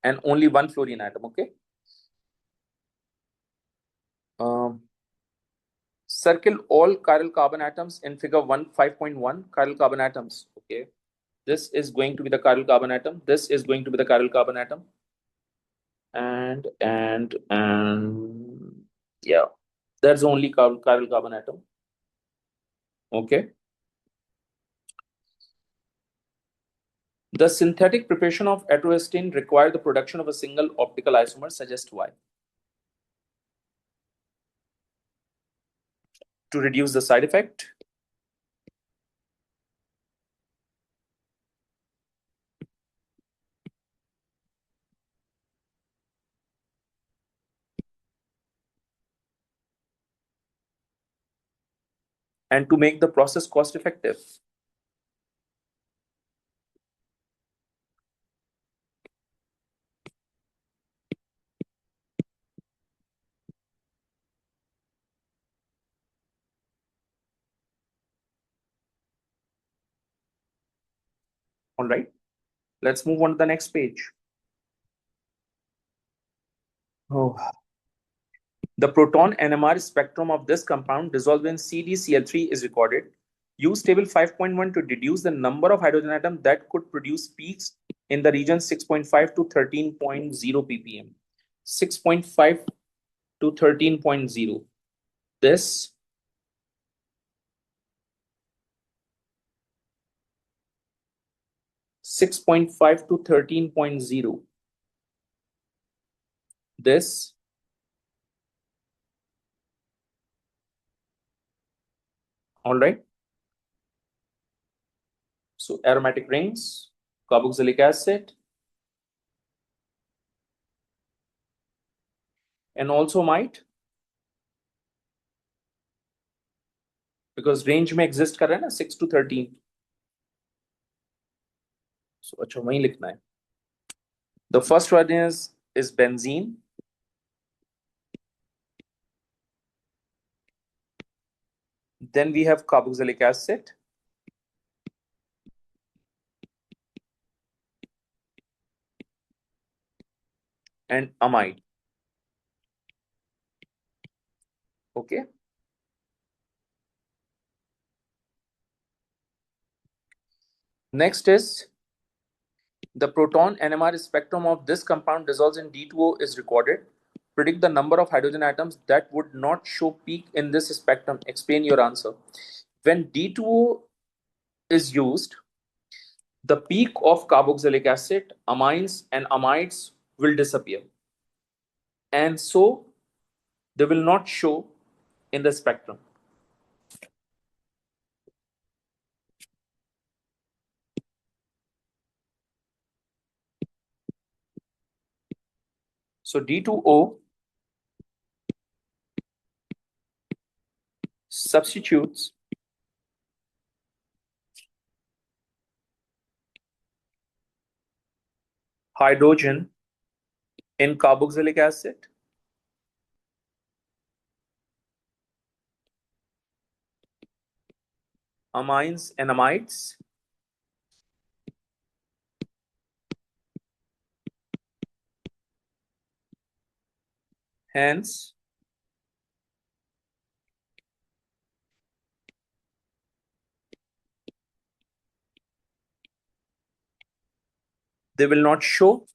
And only 1 fluorine atom, okay? Circle all chiral carbon atoms in figure 5.1, chiral carbon atoms, okay? This is going to be the chiral carbon atom. This is going to be the chiral carbon atom. And yeah, that's only chiral carbon atom, okay? The synthetic preparation of atorvastatin requires the production of a single optical isomer. Suggest why. To reduce the side effect. And to make the process cost effective. All right, let's move on to the next page. Oh. The proton NMR spectrum of this compound dissolved in CdCl3 is recorded. Use table 5.1 to deduce the number of hydrogen atoms that could produce peaks in the region 6.5 to 13.0 ppm. 6.5 to 13.0. This six 6.5 to 13.0. This all right. So aromatic rings, carboxylic acid, and also might, because range में exist कर रहा है ना 6 to 13. So अच्छा वहीं लिखना है. The first one is benzene. Then we have carboxylic acid. And amide. Okay. Next is the proton NMR spectrum of this compound dissolves in D2O is recorded. Predict the number of hydrogen atoms that would not show peak in this spectrum. Explain your answer. When D2O is used, the peak of carboxylic acid, amines, and amides will disappear. And so they will not show in the spectrum. So D2O substitutes hydrogen in carboxylic acid. Amines and amides. Hence, they will not show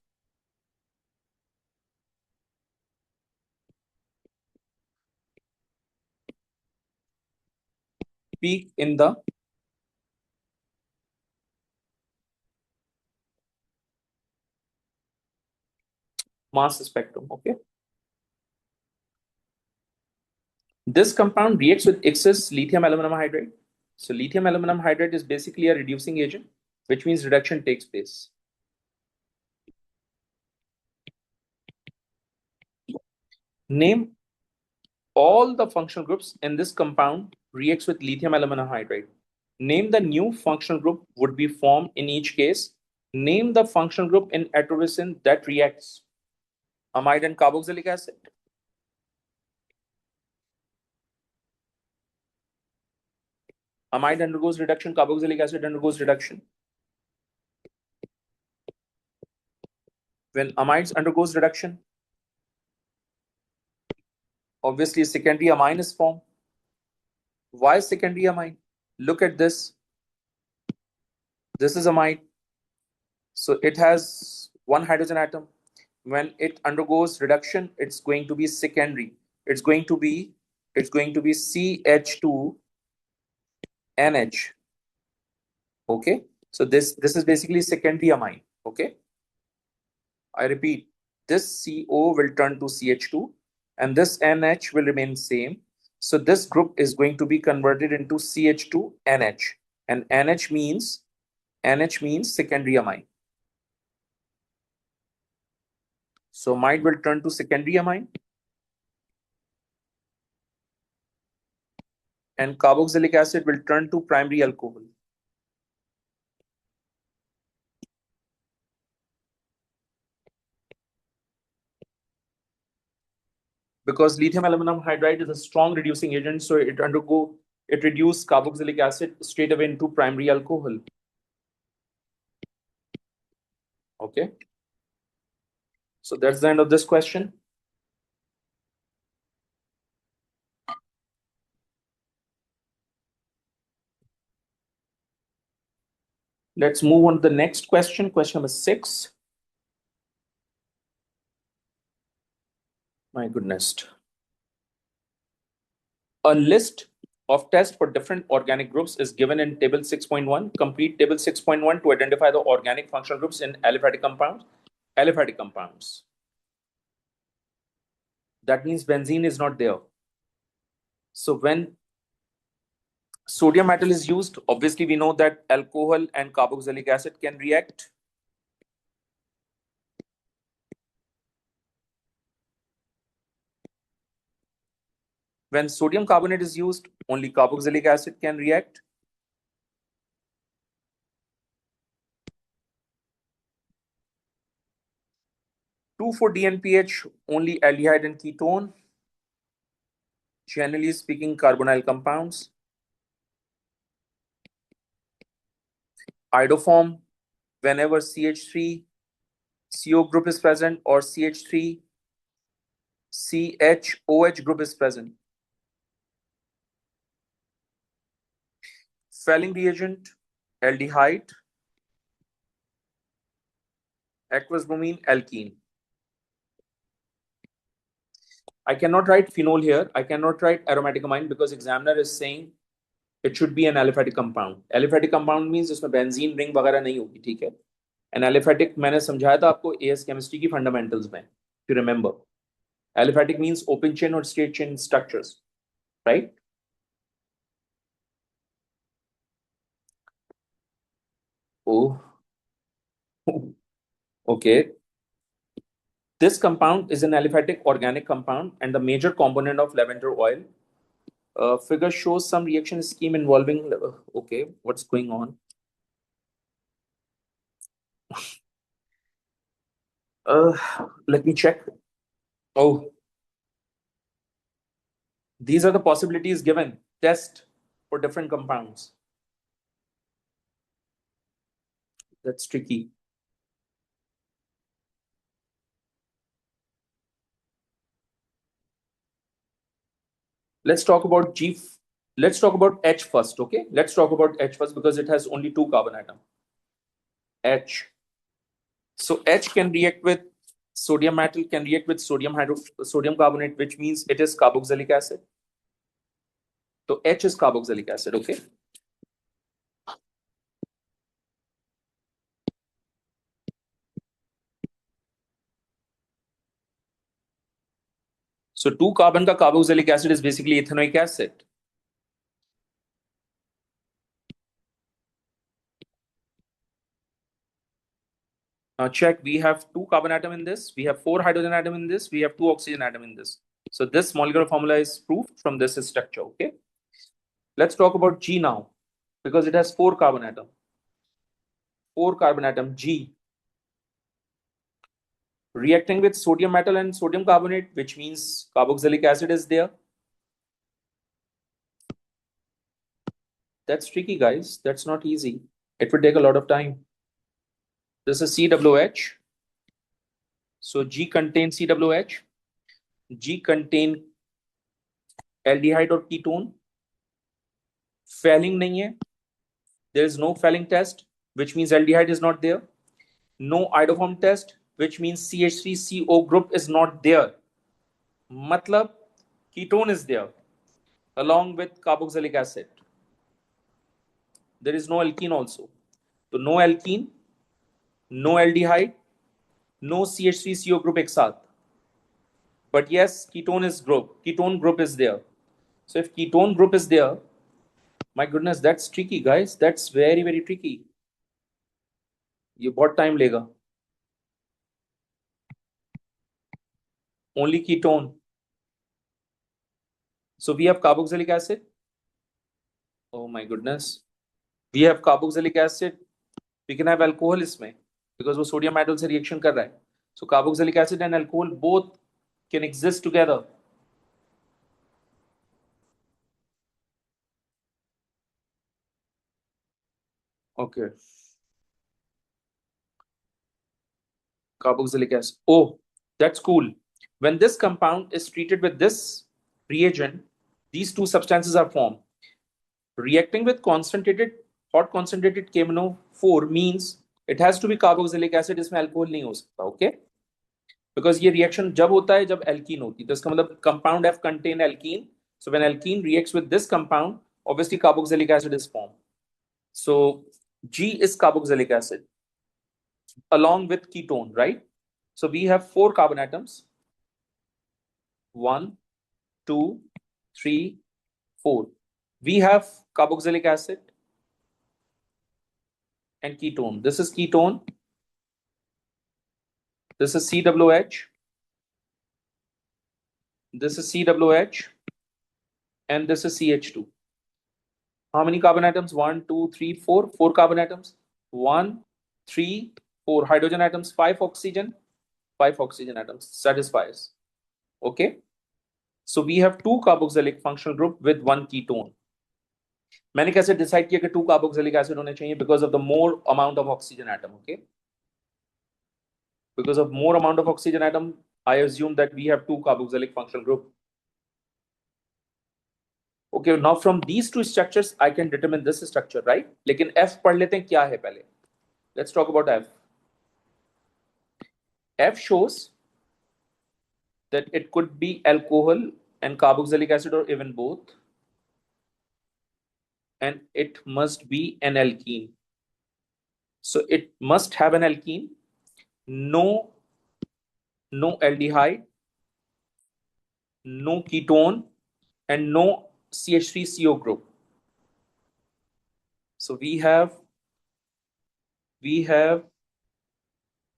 peak in the mass spectrum. Okay. This compound reacts with excess lithium aluminum hydride. So lithium aluminum hydride is basically a reducing agent, which means reduction takes place. Name all the functional groups in this compound reacts with lithium aluminum hydride. Name the new functional group would be formed in each case. Name the functional group in atorosin that reacts. Amide and carboxylic acid. Amide undergoes reduction, carboxylic acid undergoes reduction. When amides undergoes reduction, obviously secondary amine is formed. Why secondary amine? Look at this. This is amide. So it has one hydrogen atom. When it undergoes reduction, it's going to be secondary. It's going to be CH2NH. Okay. So this is basically secondary amine. Okay. I repeat, this CO will turn to CH2 and this NH will remain same. So this group is going to be converted into CH2NH, and NH means secondary amine. So amide will turn to secondary amine and carboxylic acid will turn to primary alcohol. Because lithium aluminum hydride is a strong reducing agent, so it reduces carboxylic acid straight away into primary alcohol. Okay. So that's the end of this question. Let's move on to the next question, question number 6. My goodness. A list of tests for different organic groups is given in table 6.1. Complete table 6.1 to identify the organic functional groups in aliphatic compounds. Aliphatic compounds. That means benzene is not there. So when sodium metal is used, obviously we know that alcohol and carboxylic acid can react. When sodium carbonate is used, only carboxylic acid can react. For DNPH, only aldehyde and ketone. Generally speaking, carbonyl compounds. Iodoform, whenever CH3 CO group is present or CH3 CHOH group is present. Felling reagent, aldehyde, aqueous bromine, alkene. I cannot write phenol here. I cannot write aromatic amine because examiner is saying it should be an aliphatic compound. Aliphatic compound means इसमें benzene ring वगैरह नहीं होगी, ठीक है? And aliphatic मैंने समझाया था आपको AS chemistry की fundamentals में. If you remember, aliphatic means open chain or straight chain structures, right? Oh, okay. This compound is an aliphatic organic compound and the major component of lavender oil. Figure shows some reaction scheme involving. Okay, what's going on? Let me check. Oh, these are the possibilities given. Test for different compounds. That's tricky. Let's talk about G. Let's talk about H first, okay? Let's talk about H first because it has only 2 carbon atom. H. So H can react with sodium metal, can react with sodium carbonate, which means it is carboxylic acid. So H is carboxylic acid, okay? So 2 carbon ka carboxylic acid is basically ethanoic acid. Now check, we have 2 carbon atom in this, we have 4 hydrogen atom in this, we have 2 oxygen atom in this. So this molecular formula is proved from this structure, okay? Let's talk about G now, because it has 4 carbon atom. 4 carbon atom, G. Reacting with sodium metal and sodium carbonate, which means carboxylic acid is there. That's tricky, guys. That's not easy. It will take a lot of time. This is CWH. So G contains CWH. G contain aldehyde or ketone. Fouling nahi hai. There is no fouling test, which means aldehyde is not there. No iodoform test, which means CH3CO group is not there. Matlab, ketone is there along with carboxylic acid. There is no alkene also. So no alkene, no aldehyde, no CH3CO group ek saath. But yes, ketone group is there. So if ketone group is there, my goodness, that's tricky, guys. That's very, very tricky. ये बहुत time लेगा. Only ketone. So we have carboxylic acid. Oh my goodness. We have carboxylic acid. We can have alcohol इसमें because वो sodium metal से reaction कर रहा है. So carboxylic acid and alcohol both can exist together. Okay. Carboxylic acid. Oh, that's cool. When this compound is treated with this reagent, these two substances are formed. Reacting with hot concentrated KMnO4 means it has to be carboxylic acid. इसमें alcohol नहीं हो सकता, okay? Because ये reaction जब होता है जब alkene होती है, तो इसका मतलब compound F contain alkene. So when alkene reacts with this compound, obviously carboxylic acid is formed. So G is carboxylic acid along with ketone, right? So we have 4 carbon atoms. 1, 2, 3, 4. We have carboxylic acid and ketone. This is ketone. This is CWH. This is CWH. And this is CH2. How many carbon atoms? 1, 2, 3, 4. 4 carbon atoms. 1, 3, 4 hydrogen atoms. 5 oxygen. 5 oxygen atoms. Satisfies. Okay. So we have 2 carboxylic functional group with 1 ketone. मैंने कैसे decide किया कि 2 carboxylic acid होने चाहिए? Because of the more amount of oxygen atom, okay? Because of more amount of oxygen atom, I assume that we have 2 carboxylic functional group. Okay, now from these two structures, I can determine this structure, right? लेकिन F पढ़ लेते हैं क्या है पहले. Let's talk about F. F shows that it could be alcohol and carboxylic acid or even both. And it must be an alkene. So it must have an alkene. No aldehyde, no ketone, and no CH3CO group. So we have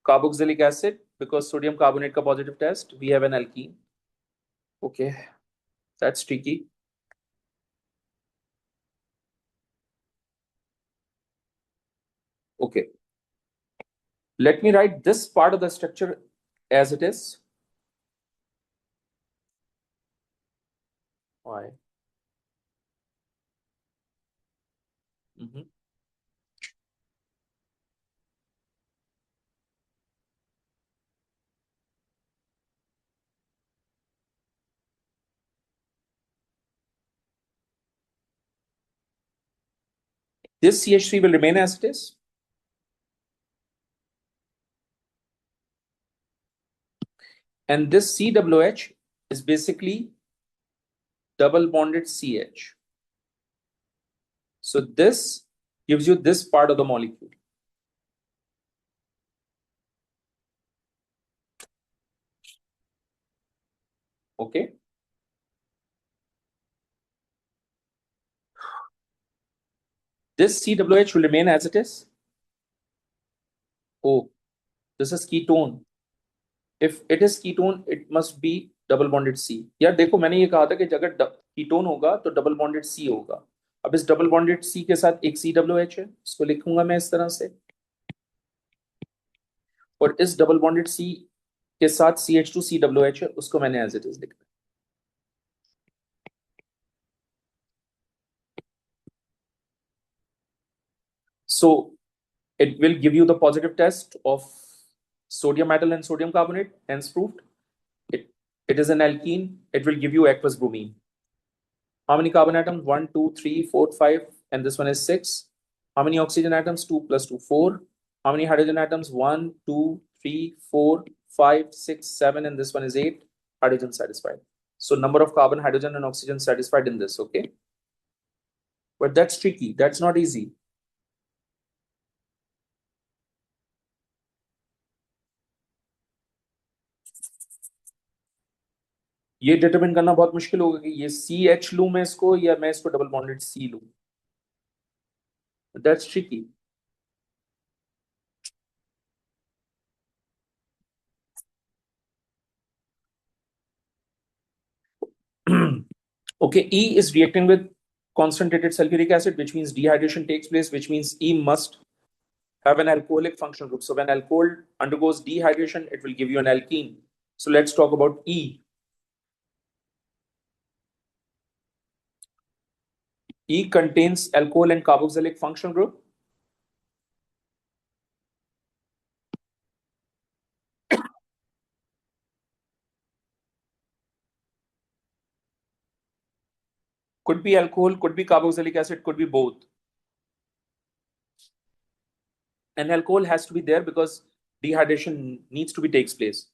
carboxylic acid because sodium carbonate ka positive test. We have an alkene. Okay, that's tricky. Okay, let me write this part of the structure as it is. Why? This CH3 will remain as it is. And this CWH is basically double bonded CH. So this gives you this part of the molecule. Okay. This CWH will remain as it is. Oh, this is ketone. If it is ketone, it must be double bonded C. यार देखो मैंने ये कहा था कि अगर ketone होगा तो डबल बॉन्डेड C होगा. अब इस डबल बॉन्डेड C के साथ एक CWH है, इसको लिखूंगा मैं इस तरह से. और इस डबल बॉन्डेड C के साथ CH2CWH है, उसको मैंने एज इट इज लिखा. So it will give you the positive test of sodium metal and sodium carbonate, hence proved. It is an alkene. It will give you aqueous bromine. How many carbon atoms? 1, 2, 3, 4, 5, and this one is 6. How many oxygen atoms? 2 plus 2, 4. How many hydrogen atoms? 1, 2, 3, 4, 5, 6, 7, and this one is 8. Hydrogen satisfied. So number of carbon, hydrogen, and oxygen satisfied in this, okay? But that's tricky. That's not easy. ये determine करना बहुत मुश्किल होगा कि ये CH लूं मैं इसको या मैं इसको डबल बॉन्डेड C लूं. That's tricky. Okay, E is reacting with concentrated sulfuric acid, which means dehydration takes place, which means E must have an alcoholic functional group. So when alcohol undergoes dehydration, it will give you an alkene. So let's talk about E. E contains alcohol and carboxylic functional group. Could be alcohol, could be carboxylic acid, could be both. And alcohol has to be there because dehydration needs to be takes place.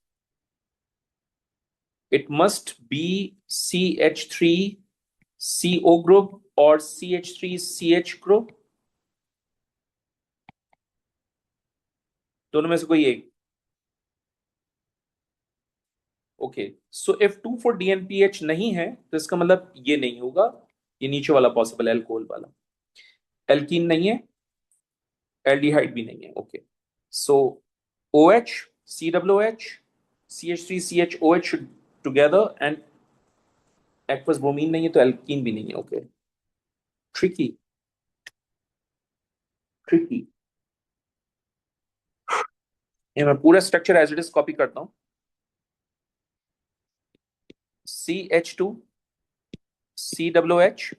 It must be CH3CO group or CH3CH group. दोनों में से कोई एक. Okay, so if 2,4-DNPH नहीं है तो इसका मतलब ये नहीं होगा, ये नीचे वाला पॉसिबल है, अल्कोहल वाला. एल्कीन नहीं है, एल्डिहाइड भी नहीं है. Okay, so OH, CWH, CH3CHOH together and aqueous bromine नहीं है तो एल्कीन भी नहीं है. Okay, tricky tricky. ये मैं पूरा structure as it is copy करता हूं. CH2, CWH,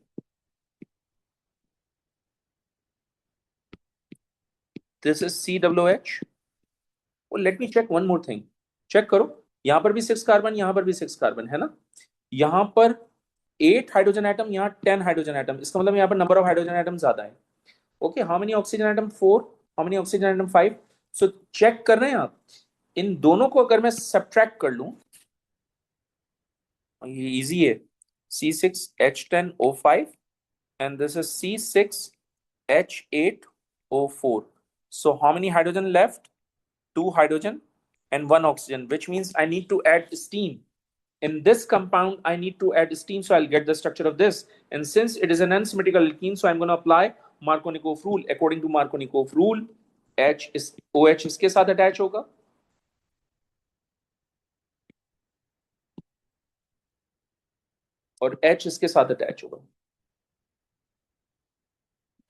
this is CWH. Oh, let me check one more thing. Check करो, यहां पर भी 6 कार्बन, यहां पर भी 6 कार्बन है ना. यहां पर 8 हाइड्रोजन एटम, यहां 10 हाइड्रोजन एटम. इसका मतलब यहां पर नंबर ऑफ हाइड्रोजन एटम ज्यादा है. Okay, how many oxygen atom? 4. How many oxygen atom? 5. So check कर रहे हैं आप. इन दोनों को अगर मैं सब्ट्रैक्ट कर लूं, ये इजी है. C6H10O5 and this is C6H8O4. So how many hydrogen left? 2 hydrogen and 1 oxygen, which means I need to add steam. In this compound, I need to add steam, so I'll get the structure of this. And since it is an unsymmetrical alkene, so I'm going to apply Markovnikov rule. According to Markovnikov rule, OH इसके साथ attach होगा. और H इसके साथ attach होगा.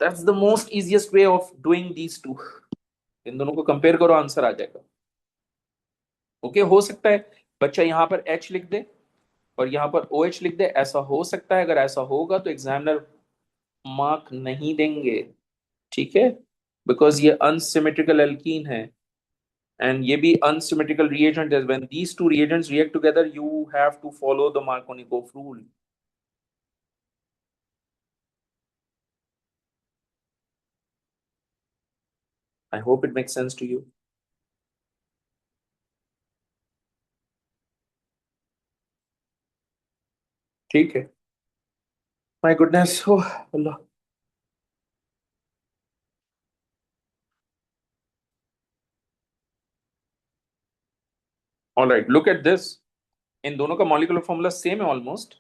That's the most easiest way of doing these two. इन दोनों को compare करो, आंसर आ जाएगा. ओके, हो सकता है बच्चा यहाँ पर H लिख दे और यहाँ पर OH लिख दे, ऐसा हो सकता है। अगर ऐसा होगा तो एग्जामिनर मार्क नहीं देंगे, ठीक है, बिकॉज ये अनसिमेट्रिकल एल्कीन है and ये भी unsymmetrical reagent is when these two reagents react together you have to follow the Markovnikov rule. I hope it makes sense to you. ठीक है। My goodness, oh Allah. All right, look at this. इन दोनों का molecular formula same है almost.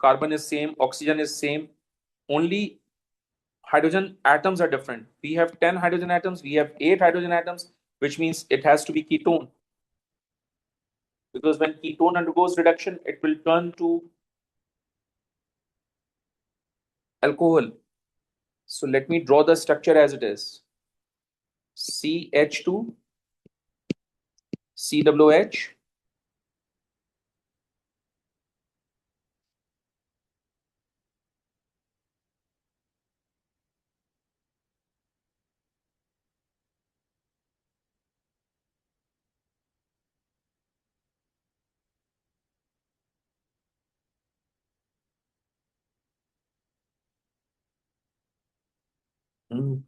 Carbon is same, oxygen is same, only hydrogen atoms are different. We have 10 hydrogen atoms, we have 8 hydrogen atoms, which means it has to be ketone. Because when ketone undergoes reduction, it will turn to alcohol. So let me draw the structure as it is. CH2, COH,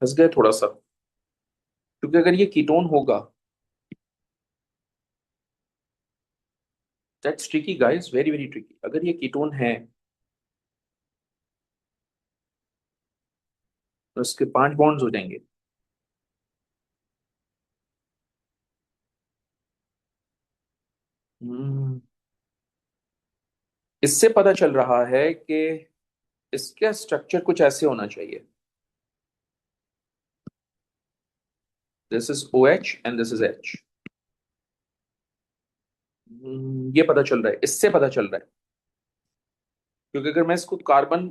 फंस गए थोड़ा सा, क्योंकि अगर ये ketone होगा, that's tricky guys, very very tricky. अगर ये कीटोन है तो इसके 5 बॉन्ड्स हो जाएंगे। हम्म, इससे पता चल रहा है कि इसका स्ट्रक्चर कुछ ऐसे होना चाहिए। This is OH and this is H। ये पता चल रहा है, इससे पता चल रहा है, क्योंकि अगर मैं इसको कार्बन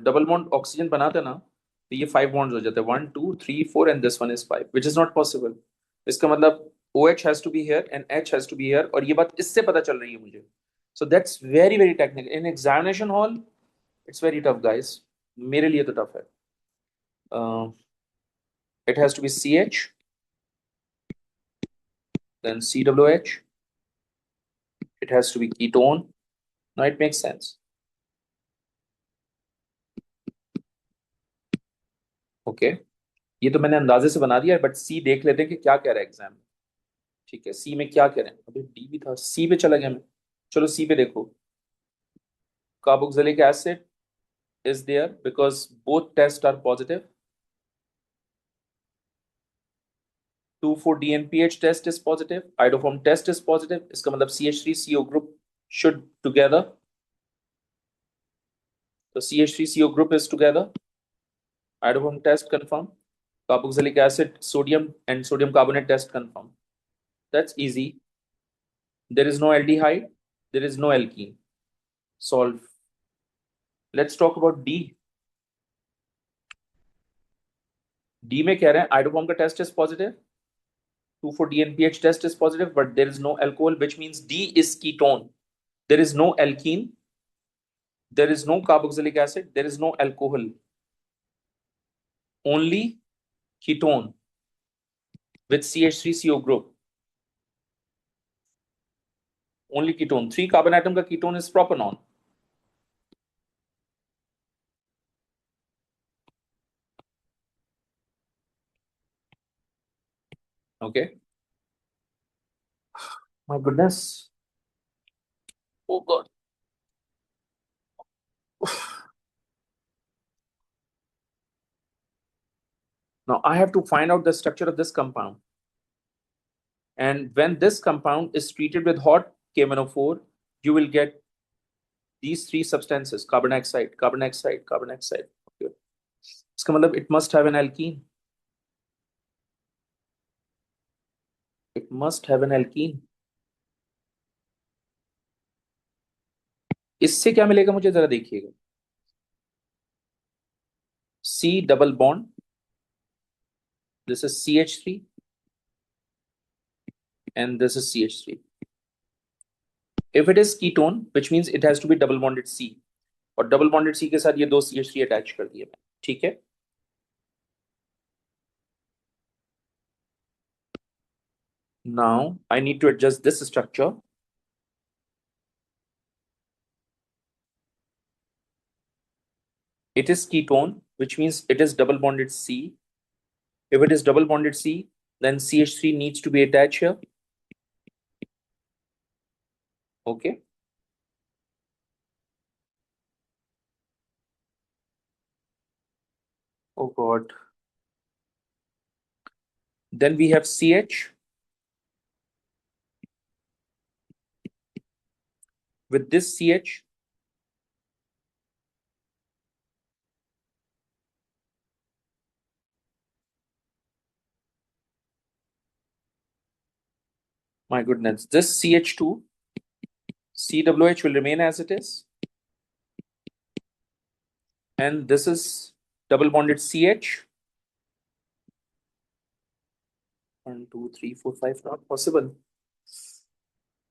डबल बॉन्ड ऑक्सीजन बनाते ना तो ये 5 बॉन्ड्स हो जाते हैं, 1 2 3 4 and this one is 5, which is not possible. इसका मतलब OH has to be here and H has to be here, और ये बात इससे पता चल रही है मुझे। So that's very very technical. In examination hall it's very tough guys, मेरे लिए तो टफ है। It has to be CH then COH, it has to be ketone. Now it makes sense. Okay okay. ये तो मैंने अंदाजे से बना दिया है, बट सी देख लेते हैं कि क्या कह रहा है एग्जाम में। ठीक है, सी में क्या कह रहे हैं, अभी डी भी था, सी पे चला गया मैं। चलो सी पे देखो, carboxylic acid is there because both tests are positive. 2,4-DNPH test is positive, iodoform test is positive, इसका मतलब CH3CO group should together, so CH3CO group is together, iodoform test confirm, carboxylic acid sodium and sodium carbonate test confirm. That's easy. There is no aldehyde, there is no alkene. Solve. Let's talk about D. D में कह रहे हैं iodoform का test is positive, 2,4-DNPH test is positive, but there is no alcohol, which means D is ketone. There is no alkene, there is no carboxylic acid, there is no alcohol, only ketone with CH3CO group. Only ketone. 3 carbon atom का ketone is propanol. Okay. My goodness. Oh God. Now I have to find out the structure of this compound. And when this compound is treated with hot KMnO4, you will get these 3 substances: carbon dioxide, carbon dioxide, carbon dioxide. Okay. इसका मतलब it must have an alkene. It must have an alkene. इससे क्या मिलेगा मुझे जरा देखिएगा। C double bond. This is CH3 and this is CH3. If it is ketone, which means it has to be double bonded C, और double bonded C के साथ ये दो CH3 attach कर दिए मैं, ठीक है? Now I need to adjust this structure. It is ketone, which means it is double bonded C. If it is double bonded C, then CH3 needs to be attached here. Okay. Oh God. Then we have CH with this CH. My goodness, this CH2, CWH will remain as it is. And this is double bonded CH. 1, 2, 3, 4, 5, not possible.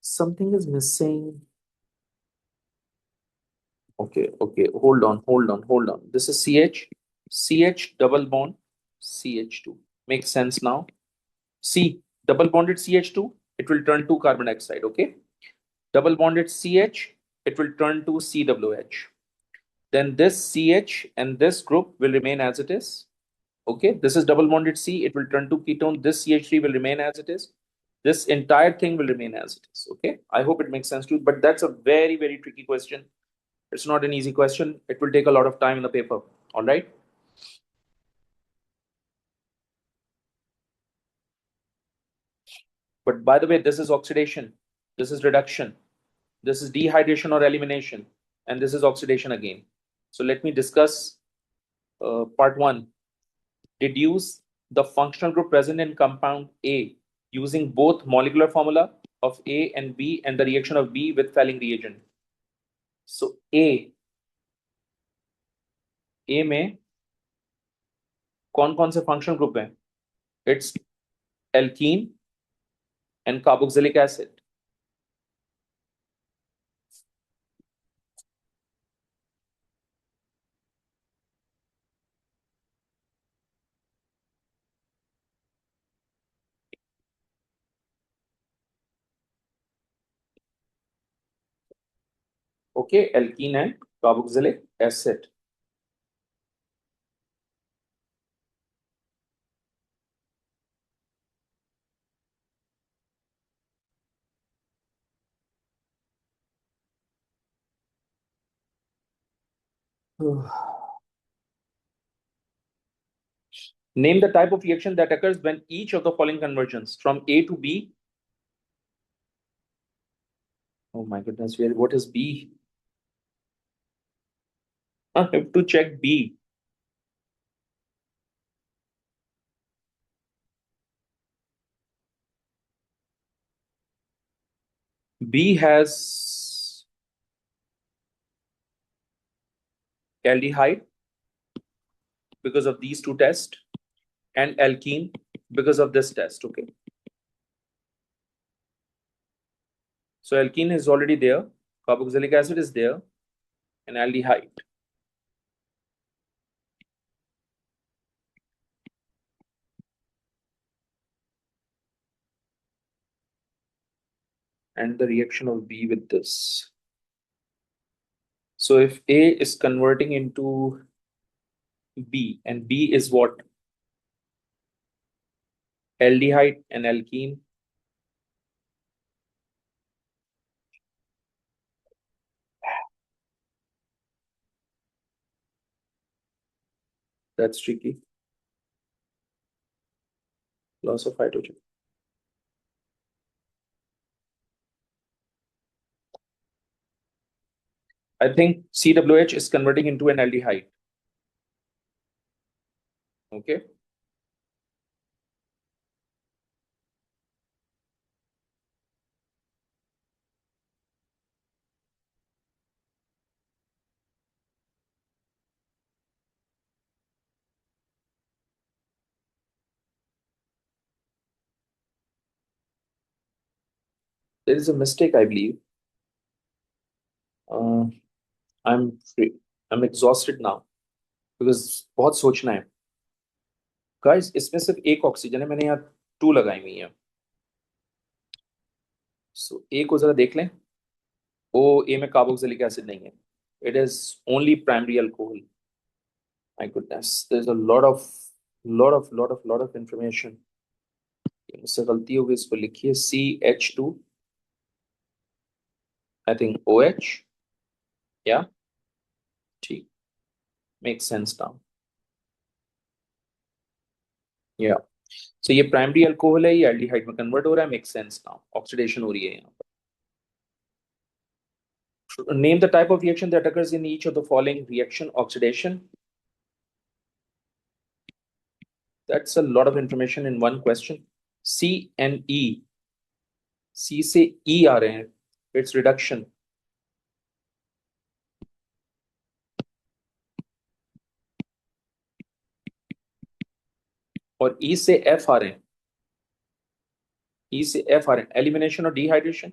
Something is missing. Okay, hold on. This is CH double bond, CH2. Makes sense now. C, double bonded CH2, it will turn to carbon dioxide, okay? Double bonded CH, it will turn to CWH. Then this CH and this group will remain as it is. Okay, this is double bonded C, it will turn to ketone. This CH3 will remain as it is. This entire thing will remain as it is. Okay, I hope it makes sense to you, but that's a very, very tricky question. It's not an easy question. It will take a lot of time in the paper. All right. But by the way, this is oxidation, this is reduction, this is dehydration or elimination, and this is oxidation again. So let me discuss part 1. Deduce the functional group present in compound A using both molecular formula of A and B and the reaction of B with Fehling reagent. So A में कौन कौन से functional group हैं? It's alkene and carboxylic acid. Okay, alkene and carboxylic acid. Name the type of reaction that occurs when each of the following conversions from A to B. Oh my goodness, what is B? I have to check B. B has aldehyde because of these two tests and alkene because of this test. Okay. So alkene is already there, carboxylic acid is there, and aldehyde. And the reaction of B with this. So if A is converting into B, and B is what? Aldehyde and alkene. That's tricky. Loss of hydrogen. I think CWH is converting into an aldehyde. Okay. There is a mistake, I believe. I'm free. I'm exhausted now because बहुत सोचना है. Guys, इसमें सिर्फ एक oxygen है, मैंने यहाँ 2 लगाई हुई है. So A को जरा देख लें. A में कार्बोक्सिलिक एसिड नहीं है. It is only primary alcohol. My goodness, there's a lot of information. मुझसे गलती हो गई, इसको लिखिए CH2, I think OH. Yeah, ठीक, makes sense now. Yeah. So ये प्राइमरी अल्कोहल है, ये एल्डिहाइड में कन्वर्ट हो रहा है, मेक सेंस नाउ. ऑक्सीडेशन हो रही है यहाँ पर. Name the type of reaction that occurs in each of the following reaction. Oxidation. That's a lot of information in one question. C and E. C से E आ रहे हैं, it's reduction. और E से F आ रहे हैं. E से F आ रहे हैं, एलिमिनेशन और dehydration.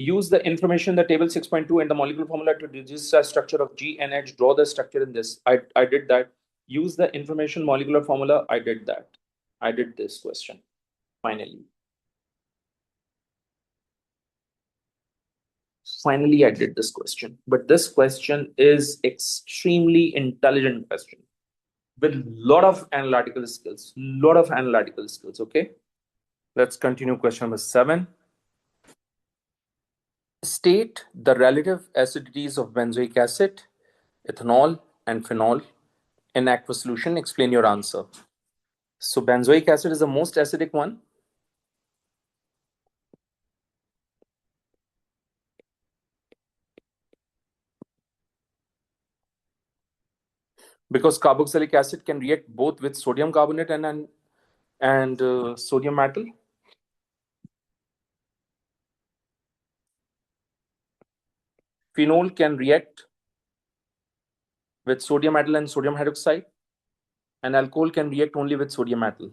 Use the information in the table 6.2 and the molecular formula to deduce the structure of GNH. Draw the structure in this. I did that. Use the information molecular formula. I did that. I did this question. Finally, I did this question. But this question is extremely intelligent question with lot of analytical skills. Okay. Let's continue question number 7. State the relative acidities of benzoic acid, ethanol, and phenol in aqueous solution. Explain your answer. So benzoic acid is the most acidic one. Because carboxylic acid can react both with sodium carbonate and sodium metal. Phenol can react with sodium metal and sodium hydroxide, and alcohol can react only with sodium metal.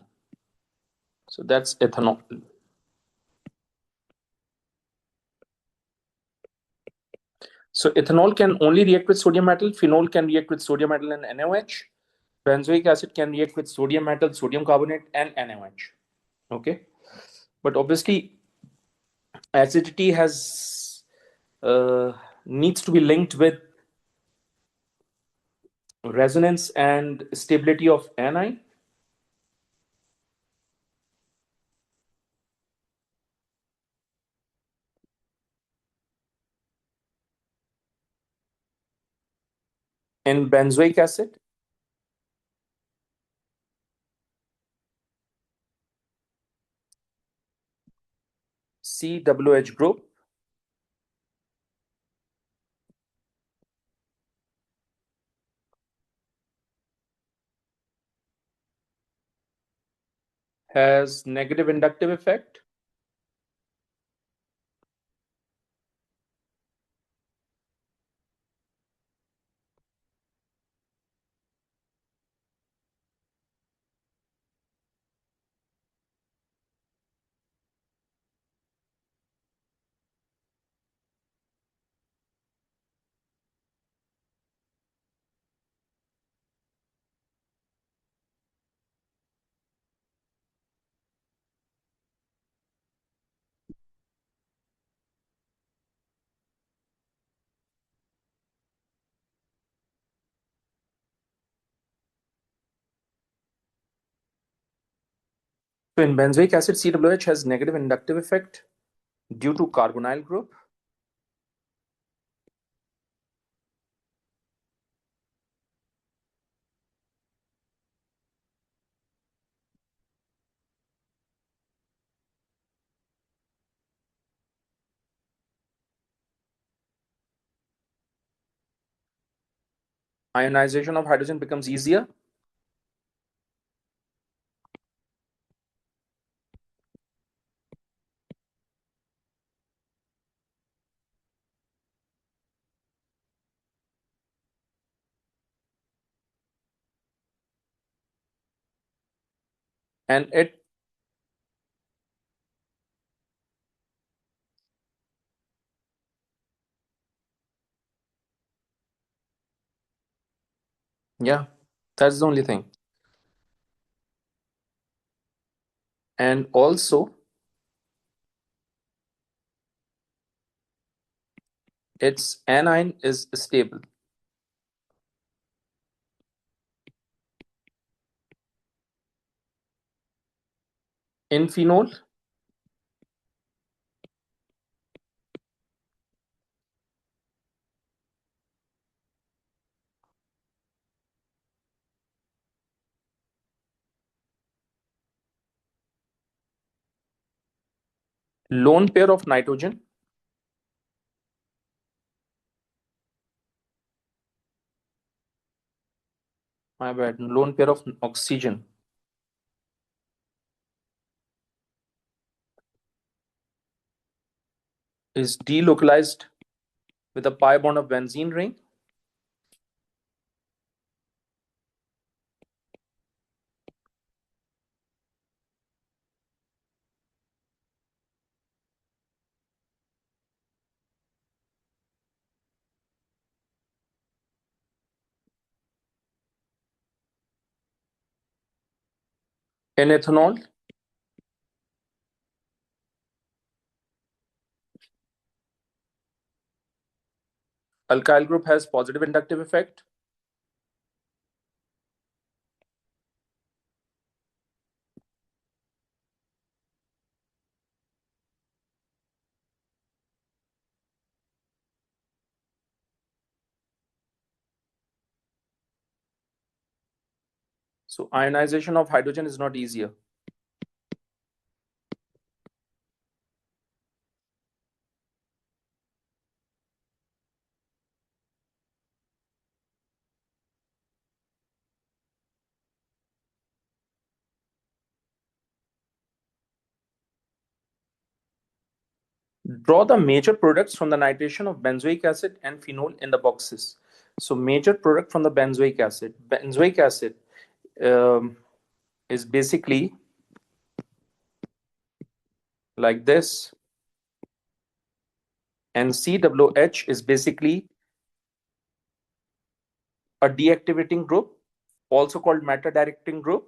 So that's ethanol. So ethanol can only react with sodium metal. Phenol can react with sodium metal and NaOH. Benzoic acid can react with sodium metal, sodium carbonate, and NaOH. Okay, but obviously acidity has needs to be linked with resonance and stability of anion. In benzoic acid, COH group has negative inductive effect. So in benzoic acid, COH has negative inductive effect due to carbonyl group. Ionization of hydrogen becomes easier. And it, yeah, that's the only thing. And also, its anion is stable. In phenol, lone pair of nitrogen, my bad, lone pair of oxygen is delocalized with a pi bond of benzene ring. In ethanol, alkyl group has positive inductive effect. So ionization of hydrogen is not easier. Draw the major products from the nitration of benzoic acid and phenol in the boxes. So major product from the benzoic acid. Benzoic acid is basically like this, and COH is basically a deactivating group, also called meta-directing group,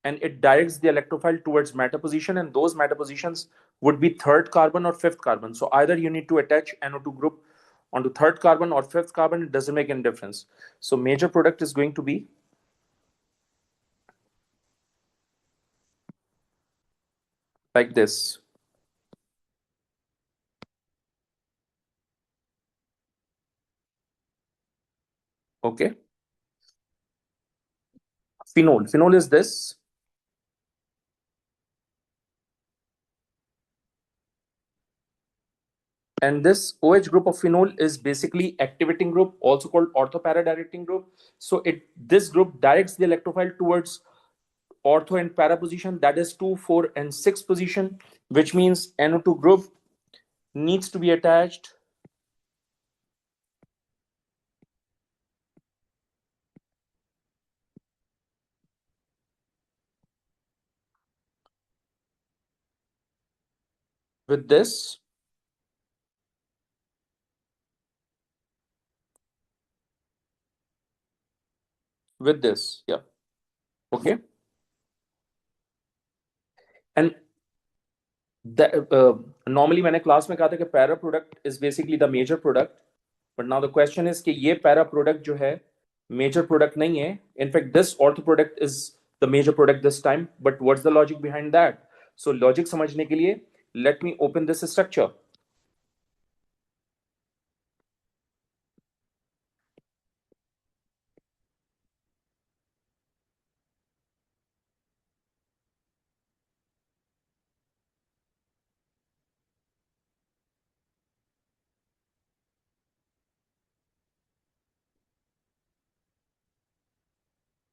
and it directs the electrophile towards meta position, and those meta positions would be third carbon or fifth carbon. So either you need to attach NO2 group onto third carbon or fifth carbon, it doesn't make any difference. So major product is going to be like this. Okay. Phenol is this. And this OH group of phenol is basically activating group, also called ortho-para directing group. So this group directs the electrophile towards ortho and para position, that is 2, 4, and 6 position, which means NO2 group needs to be attached with this. With this, yeah. Okay. And normally मैंने class में कहा था कि para product is basically the major product, but now the question is कि ये para product जो है major product नहीं है. In fact this ortho product is the major product this time, but what's the logic behind that? So logic समझने के लिए let me open this structure.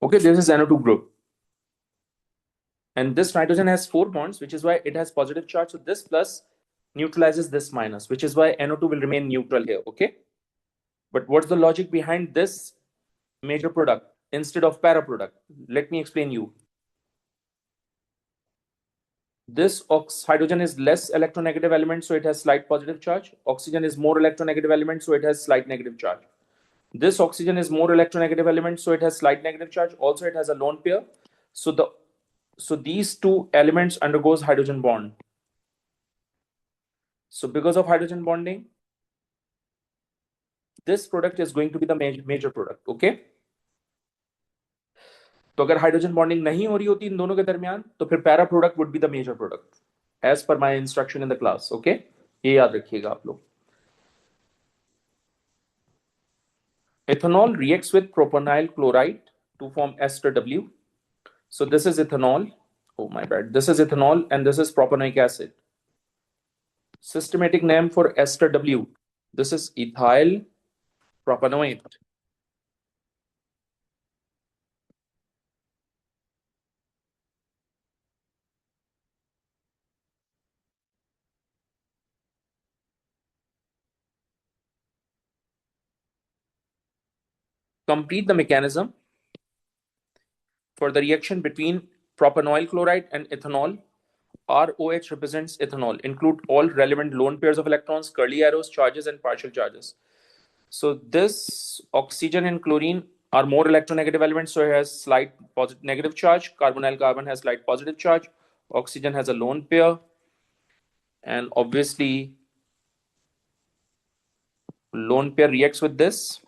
Okay, this is NO2 group. And this nitrogen has 4 bonds, which is why it has positive charge. So this plus neutralizes this minus, which is why NO2 will remain neutral here. Okay. But what's the logic behind this major product instead of para product? Let me explain you. This hydrogen is less electronegative element, so it has slight positive charge. Oxygen is more electronegative element, so it has slight negative charge. This oxygen is more electronegative element, so it has slight negative charge. Also, it has a lone pair. So these two elements undergoes hydrogen bond. So because of hydrogen bonding, this product is going to be the major product. Okay. तो अगर hydrogen bonding नहीं हो रही होती इन दोनों के दरमियान तो फिर para product would be the major product as per my instruction in the class. Okay, ये याद रखिएगा आप लोग. Ethanol reacts with propanyl chloride to form ester W. So this is ethanol. Oh my bad. This is ethanol and this is propanoic acid. Systematic name for ester W. This is ethyl propanoate. Complete the mechanism for the reaction between propanoyl chloride and ethanol. ROH represents ethanol. Include all relevant lone pairs of electrons, curly arrows, charges, and partial charges. So this oxygen and chlorine are more electronegative elements, so it has slight positive negative charge. Carbonyl carbon has slight positive charge. Oxygen has a lone pair, and obviously lone pair reacts with this.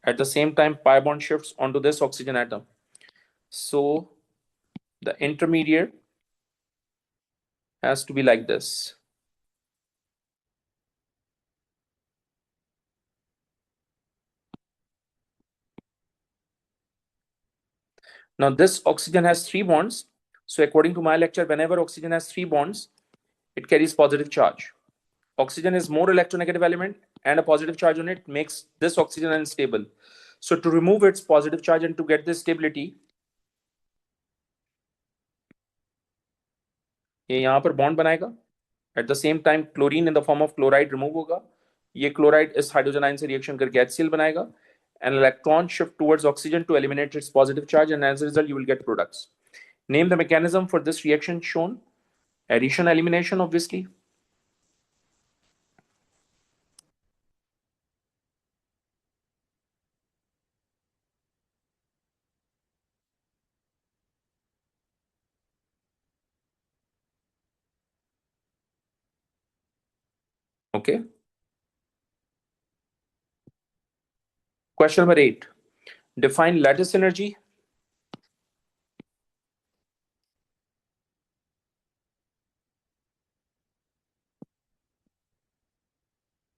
At the same time, pi bond shifts onto this oxygen atom. So the intermediate has to be like this. Now this oxygen has 3 bonds. So according to my lecture, whenever oxygen has 3 bonds, it carries positive charge. Oxygen is more electronegative element and a positive charge on it makes this oxygen unstable. So to remove its positive charge and to get this stability, ये यहाँ पर bond बनाएगा. At the same time, chlorine in the form of chloride remove होगा. ये chloride इस hydrogen ion से reaction करके HCl बनाएगा. An electron shift towards oxygen to eliminate its positive charge, and as a result, you will get products. Name the mechanism for this reaction shown. Addition, elimination, obviously. Okay. Question number 8. Define lattice energy.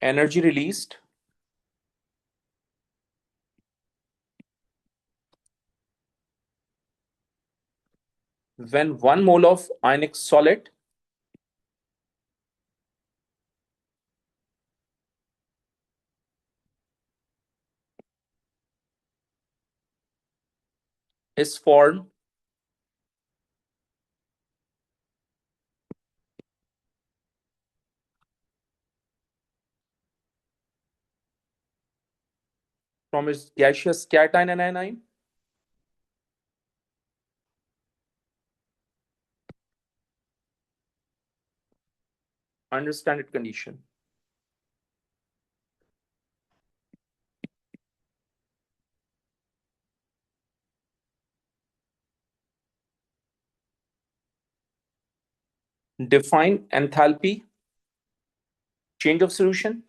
Energy released when 1 mole of ionic solid is formed from its gaseous cation and anion. Understand its condition. Define enthalpy, change of solution.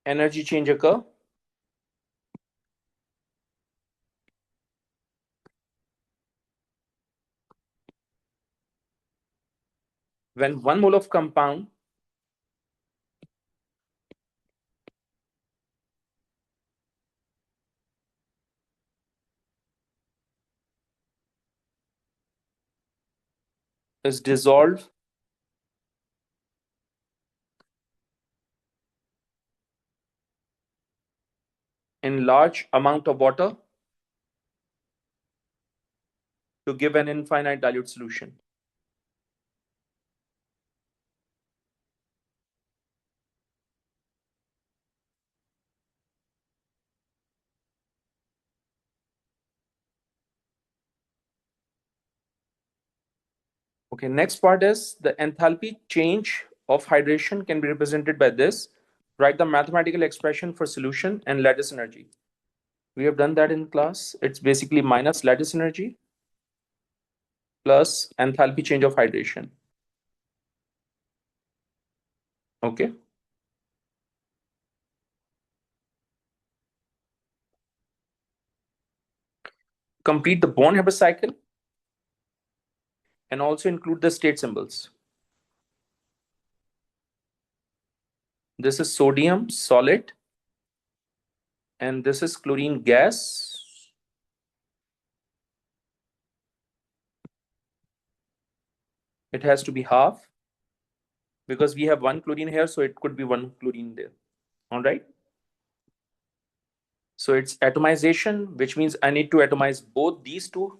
Energy change occur when 1 mole of compound is dissolved in large amount of water to give an infinite dilute solution. Okay, next part is the enthalpy change of hydration can be represented by this. Write the mathematical expression for solution and lattice energy. We have done that in class. It's basically minus lattice energy plus enthalpy change of hydration. Okay. Complete the Born-Haber cycle and also include the state symbols. This is sodium solid and this is chlorine gas. It has to be half because we have one chlorine here, so it could be one chlorine there. All right. So it's atomization, which means I need to atomize both these two.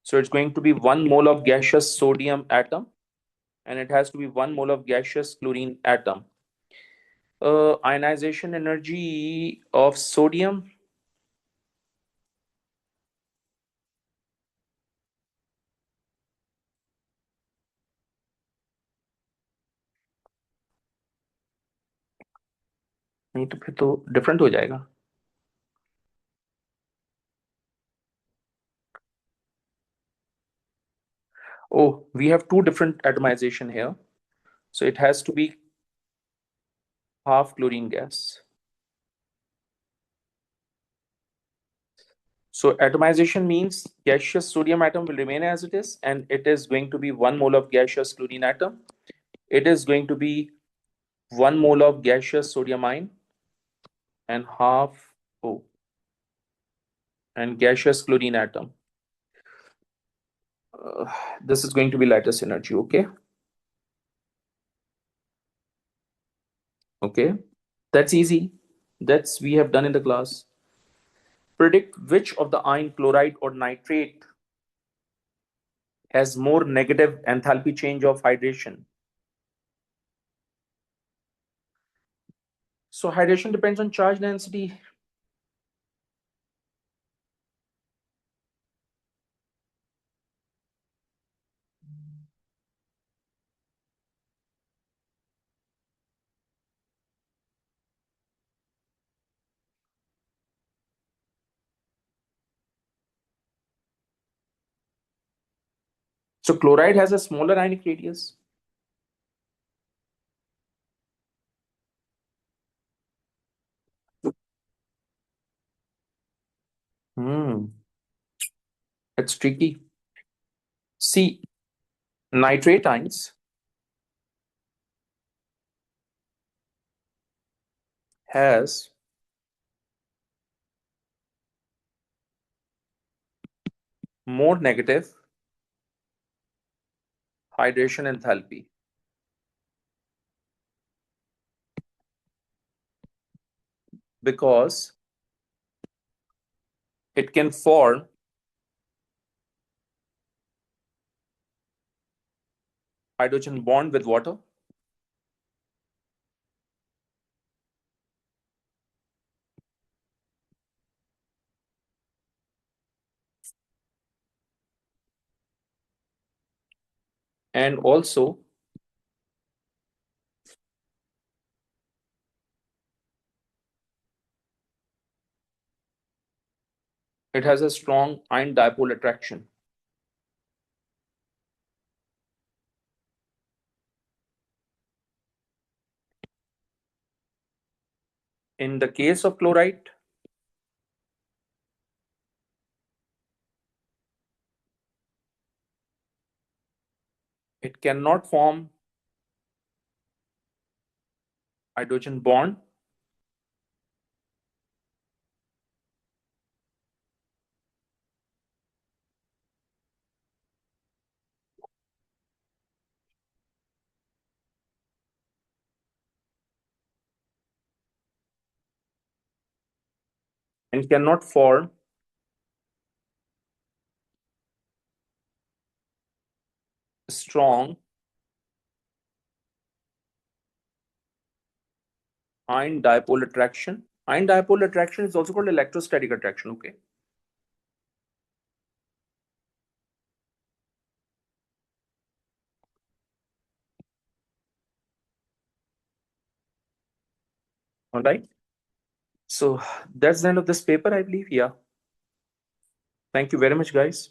So it's going to be 1 mole of gaseous sodium atom and it has to be 1 mole of gaseous chlorine atom. Ionization energy of sodium. नहीं तो फिर तो different हो जाएगा. Oh, we have two different atomization here. So it has to be half chlorine gas. So atomization means gaseous sodium atom will remain as it is, and it is going to be 1 mole of gaseous chlorine atom. It is going to be 1 mole of gaseous sodium ion and half O and gaseous chlorine atom. This is going to be lattice energy, okay? Okay, that's easy. That's we have done in the class. Predict which of the ion chloride or nitrate has more negative enthalpy change of hydration. So hydration depends on charge density. So chloride has a smaller ionic radius. It's tricky. See, nitrate ions has more negative hydration enthalpy because it can form hydrogen bond with water. And also it has a strong ion dipole attraction. In the case of chloride, it cannot form hydrogen bond and cannot form strong ion dipole attraction. Ion dipole attraction is also called electrostatic attraction, okay? All right. So that's the end of this paper, I believe. Yeah. Thank you very much, guys.